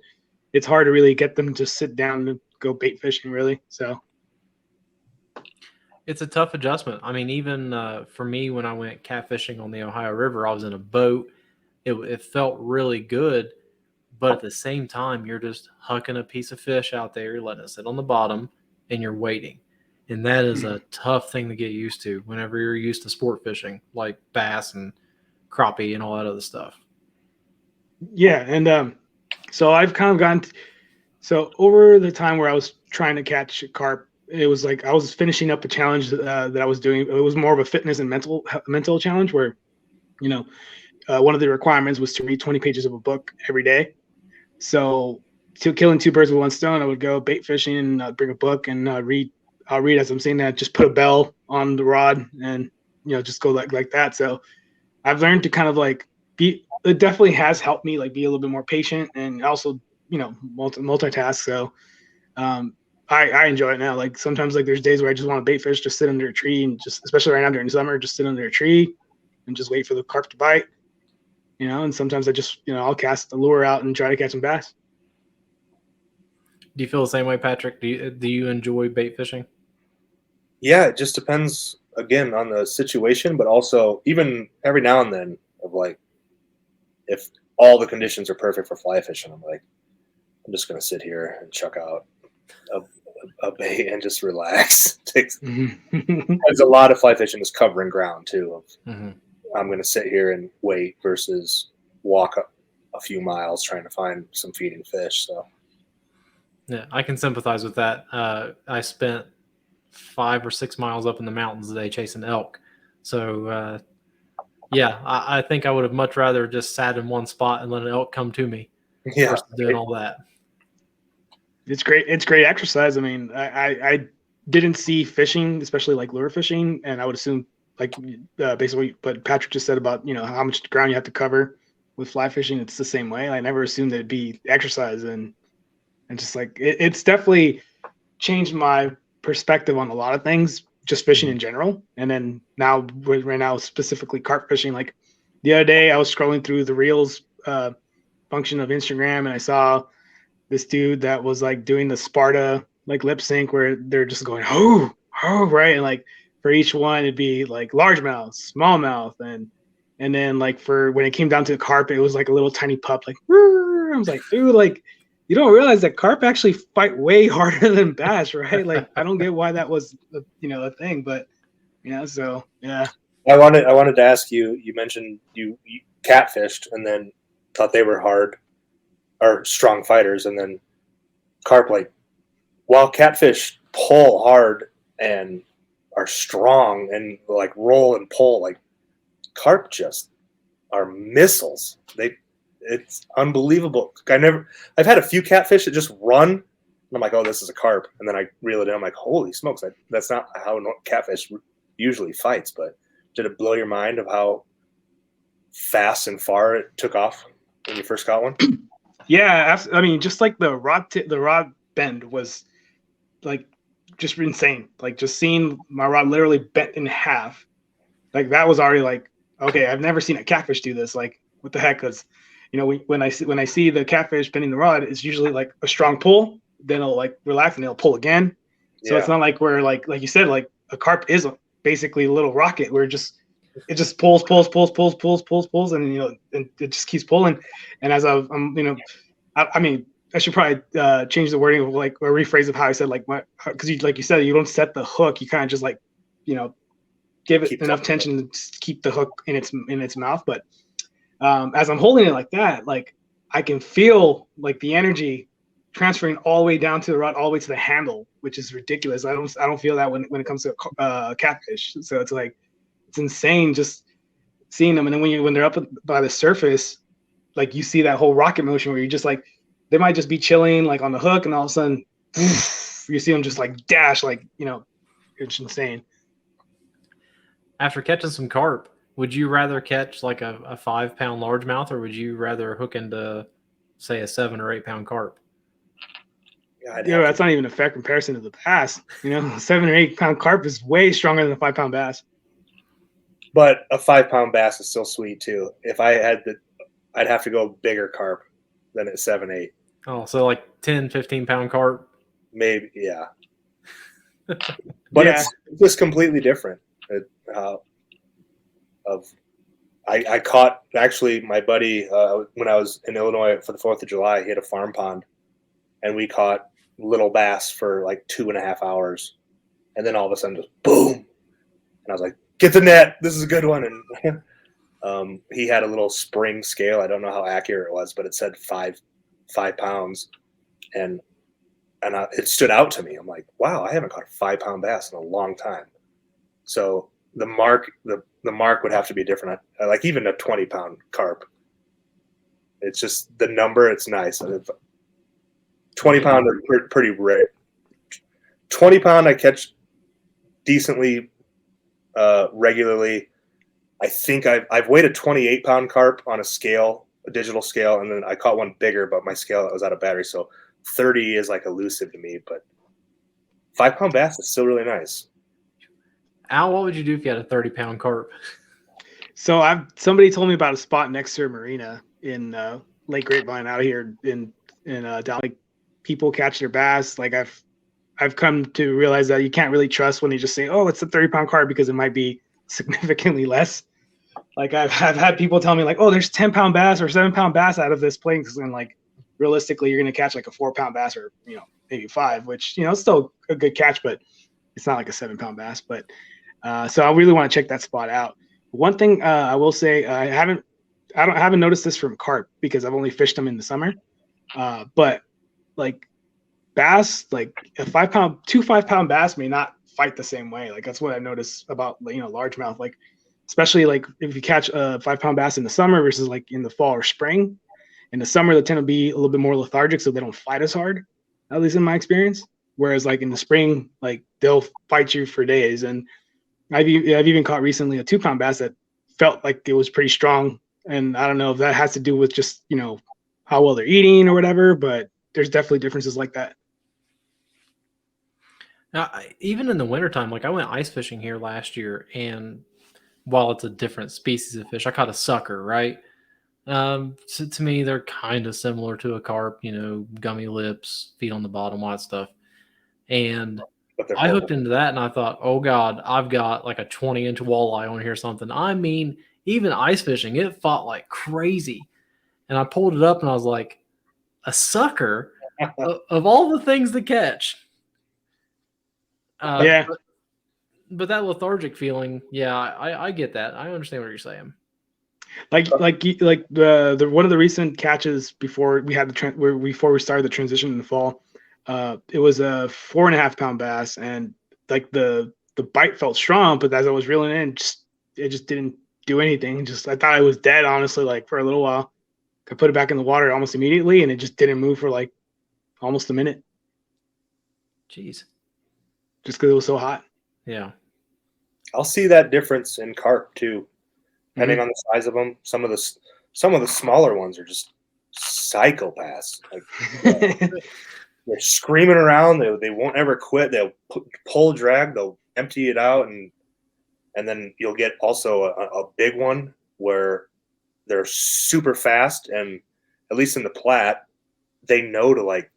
it's hard to really get them to sit down and go bait fishing really. So it's a tough adjustment. I mean, even for me, when I went catfishing on the Ohio River, I was in a boat. It felt really good, but at the same time, you're just hucking a piece of fish out there, you're letting it sit on the bottom, and you're waiting. And that is a tough thing to get used to whenever you're used to sport fishing, like bass and crappie and all that other stuff. Yeah, and so I've kind of gotten so over the time where I was trying to catch carp, it was like I was finishing up a challenge that I was doing. It was more of a fitness and mental challenge where, you know, one of the requirements was to read 20 pages of a book every day. So to killing two birds with one stone, I would go bait fishing and bring a book and read. I'll read as I'm saying that. Just put a bell on the rod and just go like that. So I've learned to kind of like be. It definitely has helped me like be a little bit more patient and also multitask. So I enjoy it now. Like sometimes like there's days where I just want to bait fish, just sit under a tree and just, especially right now during summer, just sit under a tree and just wait for the carp to bite. And sometimes I just I'll cast the lure out and try to catch some bass. Do you feel the same way, Patrick? Do you enjoy bait fishing? Yeah, it just depends again on the situation, but also even every now and then of like if all the conditions are perfect for fly fishing, I'm like, I'm just gonna sit here and chuck out a bait and just relax. There's a lot of fly fishing is covering ground too. I'm gonna sit here and wait versus walk a few miles trying to find some feeding fish. So yeah, I can sympathize with that. I spent 5 or 6 miles up in the mountains today chasing elk. So, yeah, I think I would have much rather just sat in one spot and let an elk come to me versus doing all that. It's great. It's great exercise. I mean, I didn't see fishing, especially like lure fishing, and I would assume like basically what Patrick just said about how much ground you have to cover with fly fishing. It's the same way. I never assumed it'd be exercise, and just like it's definitely changed my perspective on a lot of things, just fishing in general. And then right now specifically carp fishing. Like the other day I was scrolling through the reels function of Instagram and I saw this dude that was like doing the Sparta like lip sync where they're just going oh right, and like for each one it'd be like largemouth, smallmouth, and then like for when it came down to the carp it was like a little tiny pup like I was like, dude, like you don't realize that carp actually fight way harder than bass, right? Like I don't get why that was a thing, but so yeah. I wanted to ask you. You mentioned you catfished and then thought they were hard or strong fighters, and then carp, like while catfish pull hard and are strong and like roll and pull, like carp just are missiles. It's unbelievable. I've had a few catfish that just run and I'm like, oh, this is a carp, and then I reel it in. I'm like, holy smokes, that's not how catfish usually fights. But did it blow your mind of how fast and far it took off when you first got one? Yeah, I mean, just like the rod bend was like just insane. Like just seeing my rod literally bent in half, like that was already like, okay, I've never seen a catfish do this. Like, what the heck? Because when I see the catfish bending the rod, it's usually like a strong pull, then it'll like relax and it'll pull again. So it's not like where like you said, like a carp is basically a little rocket where it just pulls, and and it just keeps pulling. And as I'm I mean, I should probably change the wording of like or rephrase of how I said like because you said you don't set the hook, you kind of just like give it enough tension to keep the hook in its mouth. But as I'm holding it like that, like I can feel like the energy transferring all the way down to the rod, all the way to the handle, which is ridiculous. I don't feel that when it comes to catfish. So it's like it's insane just seeing them. And then when they're up by the surface, like you see that whole rocket motion where you just like they might just be chilling like on the hook, and all of a sudden you see them just like dash, like it's insane. After catching some carp, would you rather catch like a 5-pound largemouth, or would you rather hook into, say, a 7 or 8 pound carp? That's not even a fair comparison to the bass. 7 or 8 pound carp is way stronger than a 5-pound bass. But a 5-pound bass is still sweet too. If I had I'd have to go bigger carp than at 7, 8. Oh, so like 10, 15-pound carp? Maybe, yeah. But it's just completely different. I caught actually my buddy when I was in Illinois for the 4th of July. He had a farm pond, and we caught little bass for like 2.5 hours, and then all of a sudden just boom, and I was like, "Get the net! This is a good one." And he had a little spring scale. I don't know how accurate it was, but it said five pounds, and it stood out to me. I'm like, "Wow, I haven't caught a 5-pound bass in a long time." So the mark would have to be different. Like even a 20-pound carp. It's just the number. It's nice. 20-pound are pretty rare. 20-pound I catch decently regularly. I think I've weighed a 28-pound carp on a digital scale, and then I caught one bigger, but my scale was out of battery, so 30 is like elusive to me. But 5-pound bass is still really nice. Al, what would you do if you had a 30-pound carp? So somebody told me about a spot next to a marina in Lake Grapevine out here in down. Like, people catch their bass. Like I've come to realize that you can't really trust when you just say, "Oh, it's a 30-pound carp," because it might be significantly less. Like I've had people tell me like, "Oh, there's 10-pound bass or 7-pound bass out of this place," and like realistically, you're gonna catch like a 4-pound bass or maybe 5, which it's still a good catch, but it's not like a 7-pound bass. But so I really want to check that spot out. One thing I will say, I haven't noticed this from carp because I've only fished them in the summer. But like bass, like a 5-pound bass may not fight the same way. Like that's what I noticed about largemouth. Like especially like if you catch a 5-pound bass in the summer versus like in the fall or spring. In the summer, they tend to be a little bit more lethargic, so they don't fight as hard, at least in my experience. Whereas like in the spring, like they'll fight you for days. And I've even caught recently a 2-pound bass that felt like it was pretty strong. And I don't know if that has to do with just, how well they're eating or whatever, but there's definitely differences like that. Now, even in the wintertime, like I went ice fishing here last year, and while it's a different species of fish, I caught a sucker, right? So to me, they're kind of similar to a carp, gummy lips, feet on the bottom, all that stuff. And I hooked into that, and I thought, oh God, I've got like a 20-inch walleye on here or something. I mean, even ice fishing, it fought like crazy. And I pulled it up, and I was like, a sucker of all the things to catch. Yeah. But that lethargic feeling, yeah, I get that. I understand what you're saying. Like the one of the recent catches before we had before we started the transition in the fall, it was a 4.5-pound bass, and like the bite felt strong, but as I was reeling in, it just didn't do anything. I thought it was dead, honestly, like for a little while. I put it back in the water almost immediately, and it just didn't move for like almost a minute. Jeez. Just because it was so hot. Yeah. I'll see that difference in carp too, depending on the size of them. Some of the smaller ones are just psychopaths. Like they're screaming around. They won't ever quit. They'll pull, drag. They'll empty it out, and then you'll get also a big one where they're super fast, and at least in the Platte, they know to like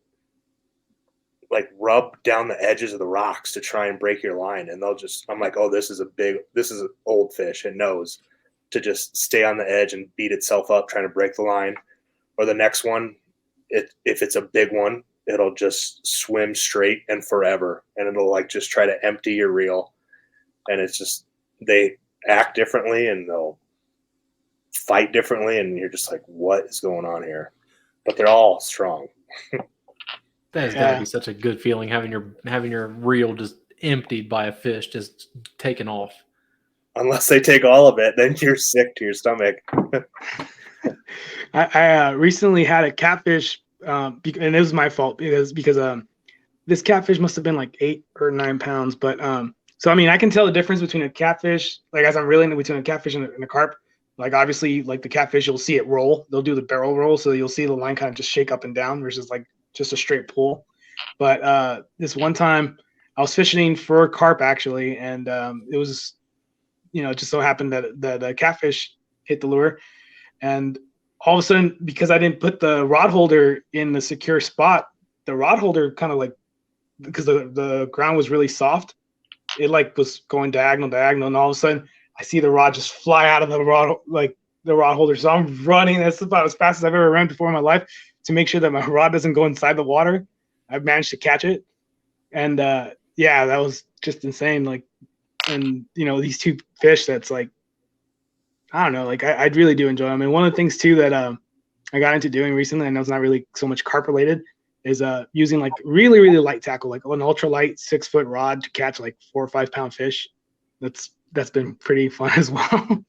rub down the edges of the rocks to try and break your line. And I'm like, oh, this is an old fish. It knows to just stay on the edge and beat itself up trying to break the line. Or the next one, if it's a big one, it'll just swim straight and forever. And it'll like just try to empty your reel. And it's just, they act differently and they'll fight differently. And you're just like, what is going on here? But they're all strong. That has got to be such a good feeling having your reel just emptied by a fish just taken off. Unless they take all of it, then you're sick to your stomach. I recently had a catfish, and it was my fault because this catfish must have been like 8 or 9 pounds. But so I mean, I can tell the difference between a catfish, like as I'm reeling between a catfish and a carp. Like obviously, like the catfish, you'll see it roll. They'll do the barrel roll, so you'll see the line kind of just shake up and down versus like just a straight pull. But this one time I was fishing for carp actually, and it was, it just so happened that the catfish hit the lure, and all of a sudden, because I didn't put the rod holder in the secure spot, the rod holder kind of like, because the ground was really soft, it like was going diagonal, and all of a sudden I see the rod just fly out of the rod, like the rod holder. So I'm running. That's about as fast as I've ever run before in my life to make sure that my rod doesn't go inside the water. I've managed to catch it. And yeah, that was just insane. Like, and these two fish that's like, I don't know, like I really do enjoy them. And one of the things too that I got into doing recently, I know it's not really so much carp related, is using like really, really light tackle, like an ultra light 6-foot rod to catch like 4 or 5 pound fish. That's been pretty fun as well.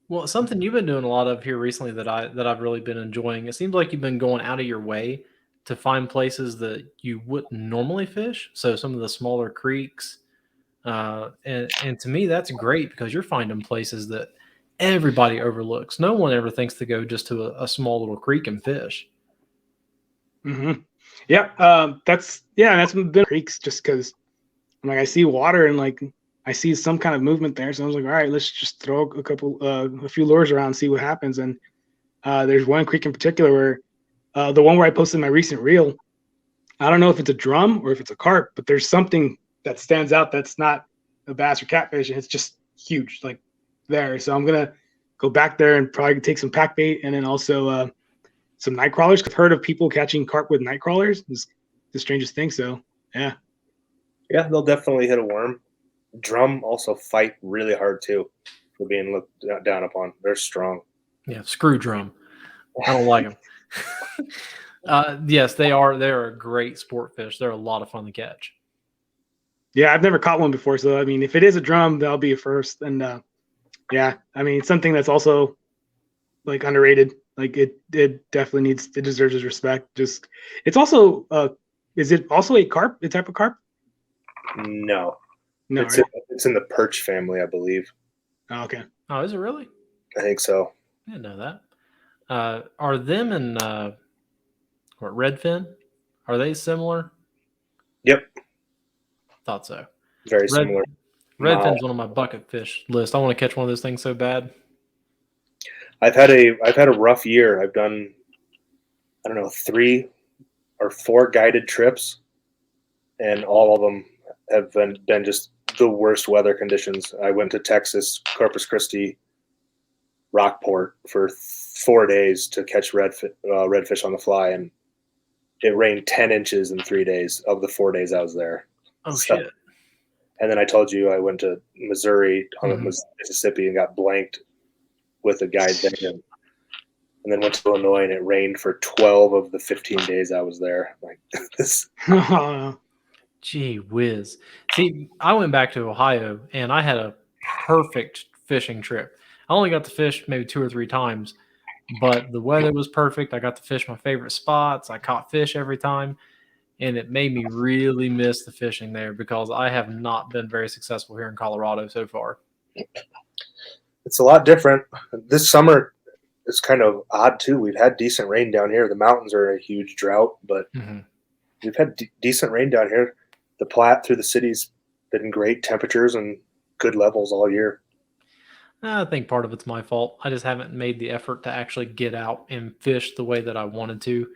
Well, something you've been doing a lot of here recently that I've really been enjoying. It seems like you've been going out of your way to find places that you wouldn't normally fish. So some of the smaller creeks, and to me that's great because you're finding places that everybody overlooks. No one ever thinks to go just to a small little creek and fish. Mm-hmm. That's been creeks just because like I see water and like I see some kind of movement there. So I was like, all right, let's just throw a few lures around and see what happens. And there's one creek in particular where the one where I posted my recent reel, I don't know if it's a drum or if it's a carp, but there's something that stands out that's not a bass or catfish, and it's just huge, like there. So I'm gonna go back there and probably take some pack bait and then also some night crawlers. I've heard of people catching carp with night crawlers. It's the strangest thing. So yeah, they'll definitely hit a worm. Drum also fight really hard too for being looked down upon. They're strong. Yeah, screw drum. I don't like them. Yes, they are. They're a great sport fish. They're a lot of fun to catch. Yeah, I've never caught one before. So I mean, if it is a drum, that'll be a first. And yeah, I mean, it's something that's also like underrated. Like it definitely it deserves its respect. Just it's also is it also a carp? A type of carp? No, right? It's in the perch family, I believe. Oh, okay. Oh, is it really? I think so. I didn't know that. Are them and redfin? Are they similar? Yep. Thought so. Very similar. Redfin's one of my bucket fish list. I want to catch one of those things so bad. I've had a rough year. I've done, I don't know, 3 or 4 guided trips, and all of them have been just the worst weather conditions. I went to Texas, Corpus Christi, Rockport for 4 days to catch redfish on the fly, and it rained 10 inches in 3 days of the 4 days I was there. Oh, shit. And then I told you I went to Missouri, Mississippi, and got blanked with a guide there. And then went to Illinois, and it rained for 12 of the 15 days I was there. Like this. Gee whiz. See, I went back to Ohio, and I had a perfect fishing trip. I only got to fish maybe 2 or 3 times, but the weather was perfect. I got to fish my favorite spots. I caught fish every time, and it made me really miss the fishing there because I have not been very successful here in Colorado so far. It's a lot different. This summer is kind of odd, too. We've had decent rain down here. The mountains are in a huge drought, but we've had decent rain down here. The Platte through the city's been great temperatures and good levels all year. I think part of it's my fault. I just haven't made the effort to actually get out and fish the way that I wanted to.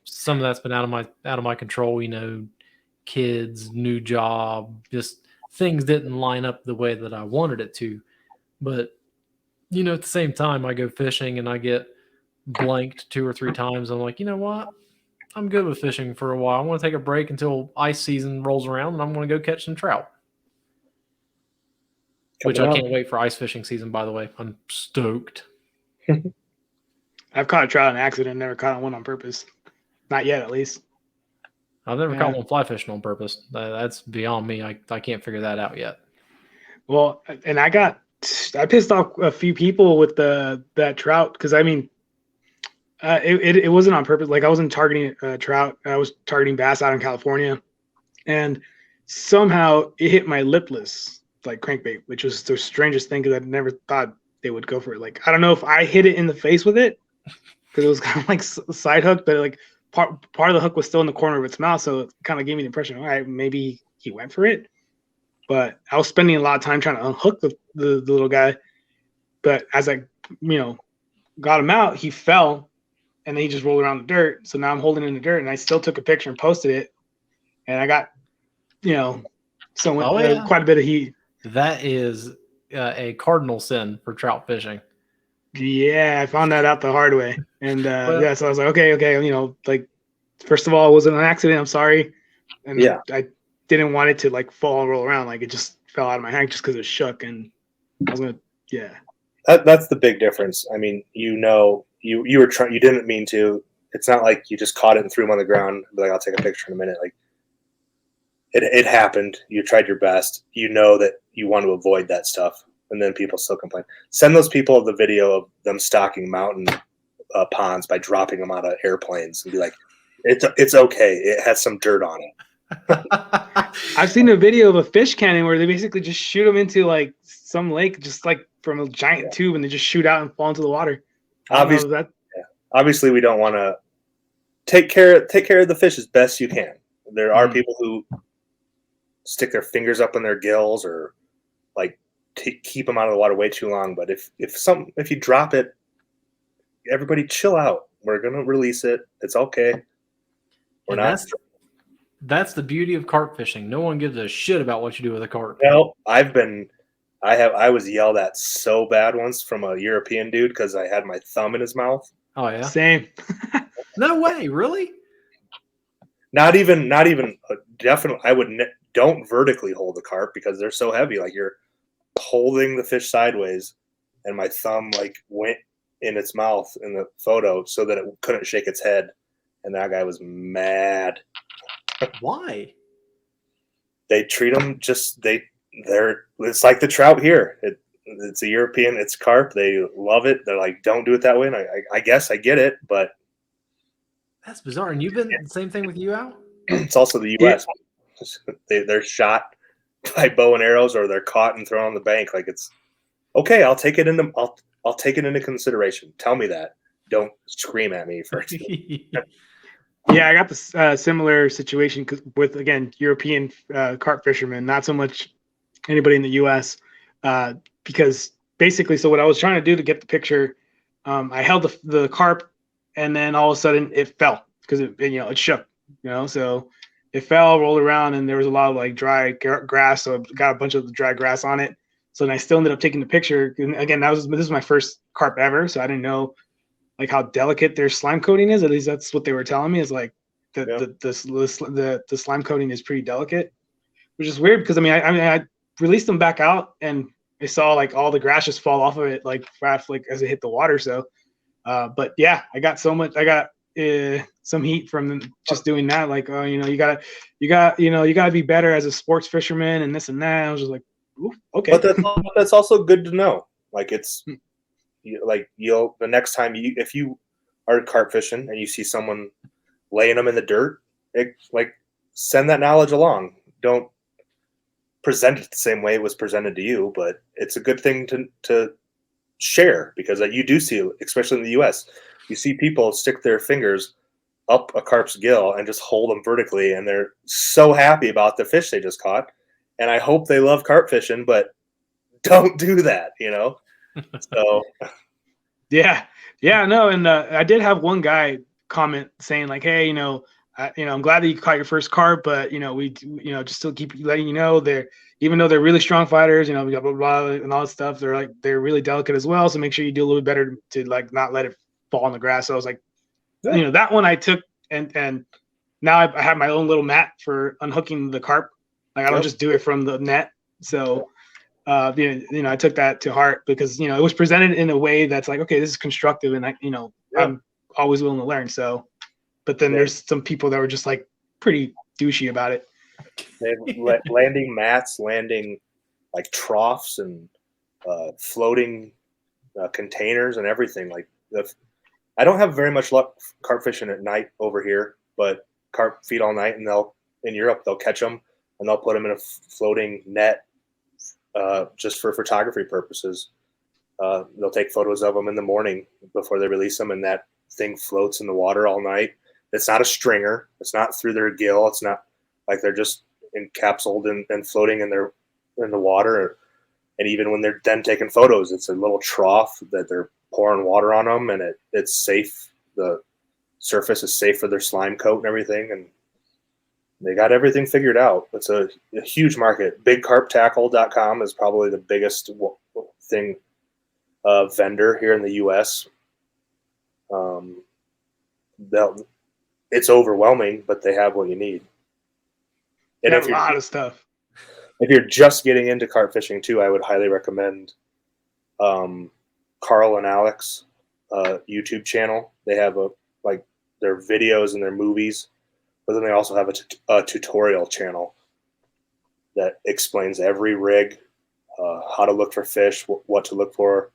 Some of that's been out of my control. Kids, new job, just things didn't line up the way that I wanted it to. But at the same time, I go fishing and I get blanked 2 or 3 times. I'm like, you know what? I'm good with fishing for a while. I want to take a break until ice season rolls around, and I'm going to go catch some trout. Which I can't wait for ice fishing season, by the way. I'm stoked. I've caught a trout on accident, never caught one on purpose. Not yet, at least. I've never caught one fly fishing on purpose. That's beyond me. I can't figure that out yet. Well, and I pissed off a few people with that trout because, I mean, it wasn't on purpose. Like, I wasn't targeting trout. I was targeting bass out in California. And somehow it hit my lipless, like, crankbait, which was the strangest thing because I never thought they would go for it. Like, I don't know if I hit it in the face with it because it was kind of like a side hook, but like part of the hook was still in the corner of its mouth. So it kind of gave me the impression, all right, maybe he went for it. But I was spending a lot of time trying to unhook the little guy. But as I, got him out, he fell and then he just rolled around the dirt. So now I'm holding in the dirt and I still took a picture and posted it. And I got, quite a bit of heat. That is a cardinal sin for trout fishing. Yeah, I found that out the hard way. And Well, yeah, so I was like, okay, like first of all, it wasn't an accident. I'm sorry. And Yeah. I didn't want it to like fall and roll around. Like it just fell out of my hand just because it shook. And I was gonna, yeah. That's the big difference. I mean, you were trying, you didn't mean to. It's not like you just caught it and threw him on the ground. And be like, I'll take a picture in a minute. Like it happened. You tried your best. You know that you want to avoid that stuff, and then people still complain. Send those people the video of them stocking mountain ponds by dropping them out of airplanes, and be like, it's okay. It has some dirt on it. I've seen a video of a fish cannon where they basically just shoot them into like some lake, just like from a giant tube, and they just shoot out and fall into the water. Obviously, we don't want to take care of the fish as best you can. There are people who stick their fingers up in their gills or like keep them out of the water way too long. But if you drop it, everybody chill out. We're gonna release it. It's okay. We're not. That's the beauty of carp fishing. No one gives a shit about what you do with a carp. No, I was yelled at so bad once from a European dude because I had my thumb in his mouth. Oh yeah, same. No way, really? Not even. Definitely, don't vertically hold the carp because they're so heavy. Like you're holding the fish sideways, and my thumb like went in its mouth in the photo so that it couldn't shake its head, and that guy was mad. Why? They treat them it's like the trout here. It's a European, it's carp. They love it. They're like, don't do it that way. And I guess I get it, but that's bizarre. And you've been the same thing with you, Al? It's also the U.S. Yeah. They're shot by bow and arrows, or they're caught and thrown on the bank. Like it's okay. I'll take it into consideration. Tell me that. Don't scream at me first. Yeah, I got this similar situation with, again, European carp fishermen, not so much anybody in the U.S. Because basically, so what I was trying to do to get the picture, I held the carp, and then all of a sudden it fell because it shook, so it fell, rolled around, and there was a lot of like dry grass, so it got a bunch of the dry grass on it. So then I still ended up taking the picture. And again, this is my first carp ever, so I didn't know like how delicate their slime coating is. At least that's what they were telling me, is like the slime coating is pretty delicate, which is weird because I released them back out and I saw like all the grass just fall off of it like as it hit the water. So, but yeah, I got some heat from just doing that. Like, oh, you gotta be better as a sports fisherman and this and that. I was just like, ooh, okay. But that's also good to know. Like it's. The next time if you are carp fishing and you see someone laying them in the dirt, send that knowledge along. Don't present it the same way it was presented to you, but it's a good thing to share because you do see, especially in the U.S., you see people stick their fingers up a carp's gill and just hold them vertically, and they're so happy about the fish they just caught. And I hope they love carp fishing, but don't do that, So, yeah, no, and I did have one guy comment saying like, "Hey, I'm glad that you caught your first carp, but we, just still keep letting you know even though they're really strong fighters, blah, blah, blah, and all that stuff, they're really delicate as well. So make sure you do a little bit better to like not let it fall on the grass." So I was like, that one I took, and now I have my own little mat for unhooking the carp. Like I don't just do it from the net, so. I took that to heart because it was presented in a way that's like, okay, this is constructive, and I'm always willing to learn. So, but then there's some people that were just like pretty douchey about it. They have landing mats, landing like troughs, and floating containers and everything. Like I don't have very much luck carp fishing at night over here, but carp feed all night, and in Europe they'll catch them and they'll put them in a floating net. Just for photography purposes. They'll take photos of them in the morning before they release them, and that thing floats in the water all night. It's not a stringer. It's not through their gill. It's not like they're just encapsulated and floating in the water. And even when they're then taking photos, it's a little trough that they're pouring water on them, and it's safe. The surface is safe for their slime coat and everything, and they got everything figured out. It's a huge market. BigCarpTackle.com is probably the biggest thing vendor here in the U.S. It's overwhelming, but they have what you need. And They have a lot of stuff. If you're just getting into carp fishing too, I would highly recommend Carl and Alex YouTube channel. They have their videos and their movies, but then they also have a tutorial channel that explains every rig, how to look for fish, what to look for,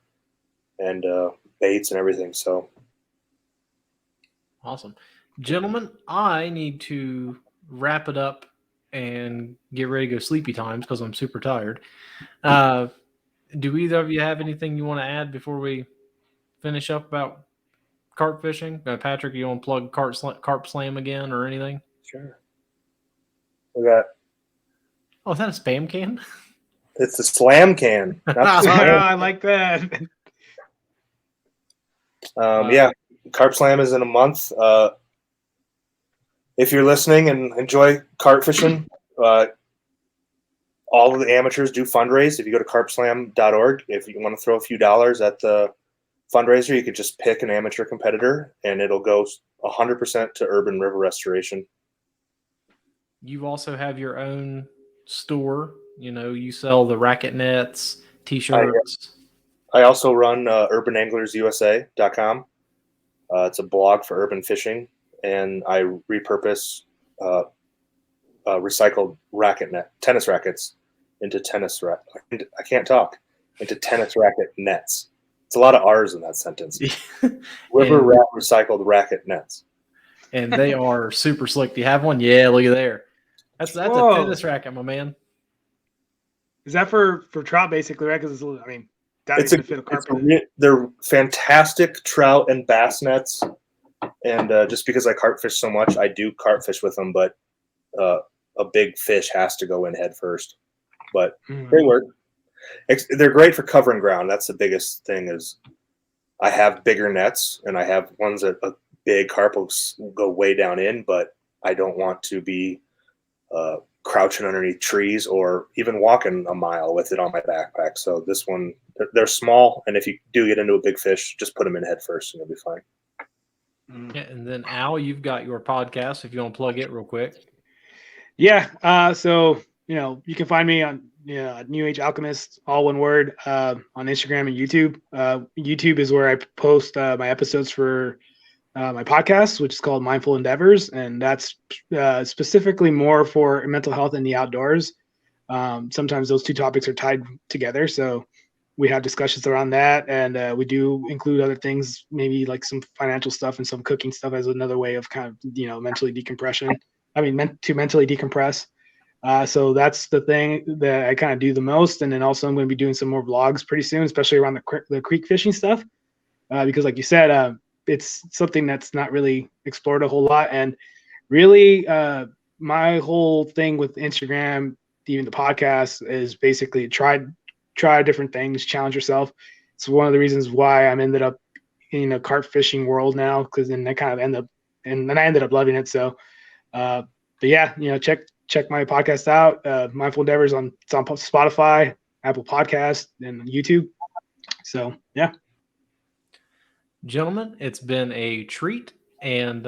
and baits and everything. So awesome. Gentlemen, I need to wrap it up and get ready to go sleepy times because I'm super tired. Do either of you have anything you want to add before we finish up about carp fishing? Patrick, you want to plug Carp Slam again or anything? sure. We got. Oh, is that a spam can? It's the slam can. Not the slam. I like that. Yeah, Carp Slam is in a month. If you're listening and enjoy carp fishing, all of the amateurs do fundraise. If you go to carpslam.org, if you want to throw a few dollars at the fundraiser, you could just pick an amateur competitor, and it'll go 100% to urban river restoration. You also have your own store. You sell the racket nets, T-shirts. I also run urbananglersusa.com. It's a blog for urban fishing, and I repurpose recycled tennis rackets into tennis racket nets. It's a lot of R's in that sentence. Recycled racket nets. And they are super slick. Do you have one? Yeah, look at there. That's Whoa. a tennis racket, my man. Is that for trout basically, right? Because they're fantastic trout and bass nets. And just because I carp fish so much, I do carp fish with them, but a big fish has to go in head first. But they work. They're great for covering ground. That's the biggest thing is I have bigger nets, and I have ones that a big carp will go way down in, but I don't want to be crouching underneath trees or even walking a mile with it on my backpack. So this one, they're small, and if you do get into a big fish, just put them in head first, and you'll be fine. Yeah, and then Al, you've got your podcast if you want to plug it real quick. Yeah. So you can find me on New Age Alchemist, all one word, on Instagram and YouTube. YouTube is where I post my episodes for my podcast, which is called Mindful Endeavors, and that's specifically more for mental health in the outdoors. Sometimes those two topics are tied together, so we have discussions around that, and we do include other things, maybe like some financial stuff and some cooking stuff as another way of kind of mentally decompression. To mentally decompress. So that's the thing that I kind of do the most, and then also I'm going to be doing some more vlogs pretty soon, especially around the creek fishing stuff, because like you said, it's something that's not really explored a whole lot. And really, my whole thing with Instagram, even the podcast, is basically try different things, challenge yourself. It's one of the reasons why I'm ended up in a carp fishing world now, because then I kind of I ended up loving it. So, but yeah, check my podcast out. Mindful Endeavors it's on Spotify, Apple Podcast, and YouTube. So yeah. Gentlemen, it's been a treat, and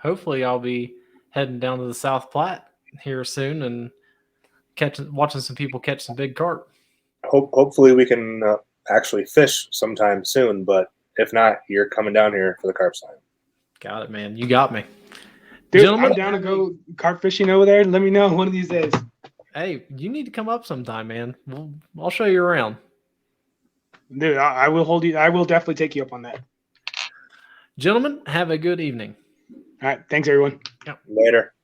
hopefully I'll be heading down to the South Platte here soon and watching some people catch some big carp. Hopefully we can actually fish sometime soon, but if not, you're coming down here for the Carp Slam. Got it, man. You got me. Dude, Gentlemen, I'm down to go carp fishing over there. Let me know one of these days. Hey, you need to come up sometime, man. I'll show you around. Dude, I will hold you. I will definitely take you up on that. Gentlemen, have a good evening. All right. Thanks, everyone. Later.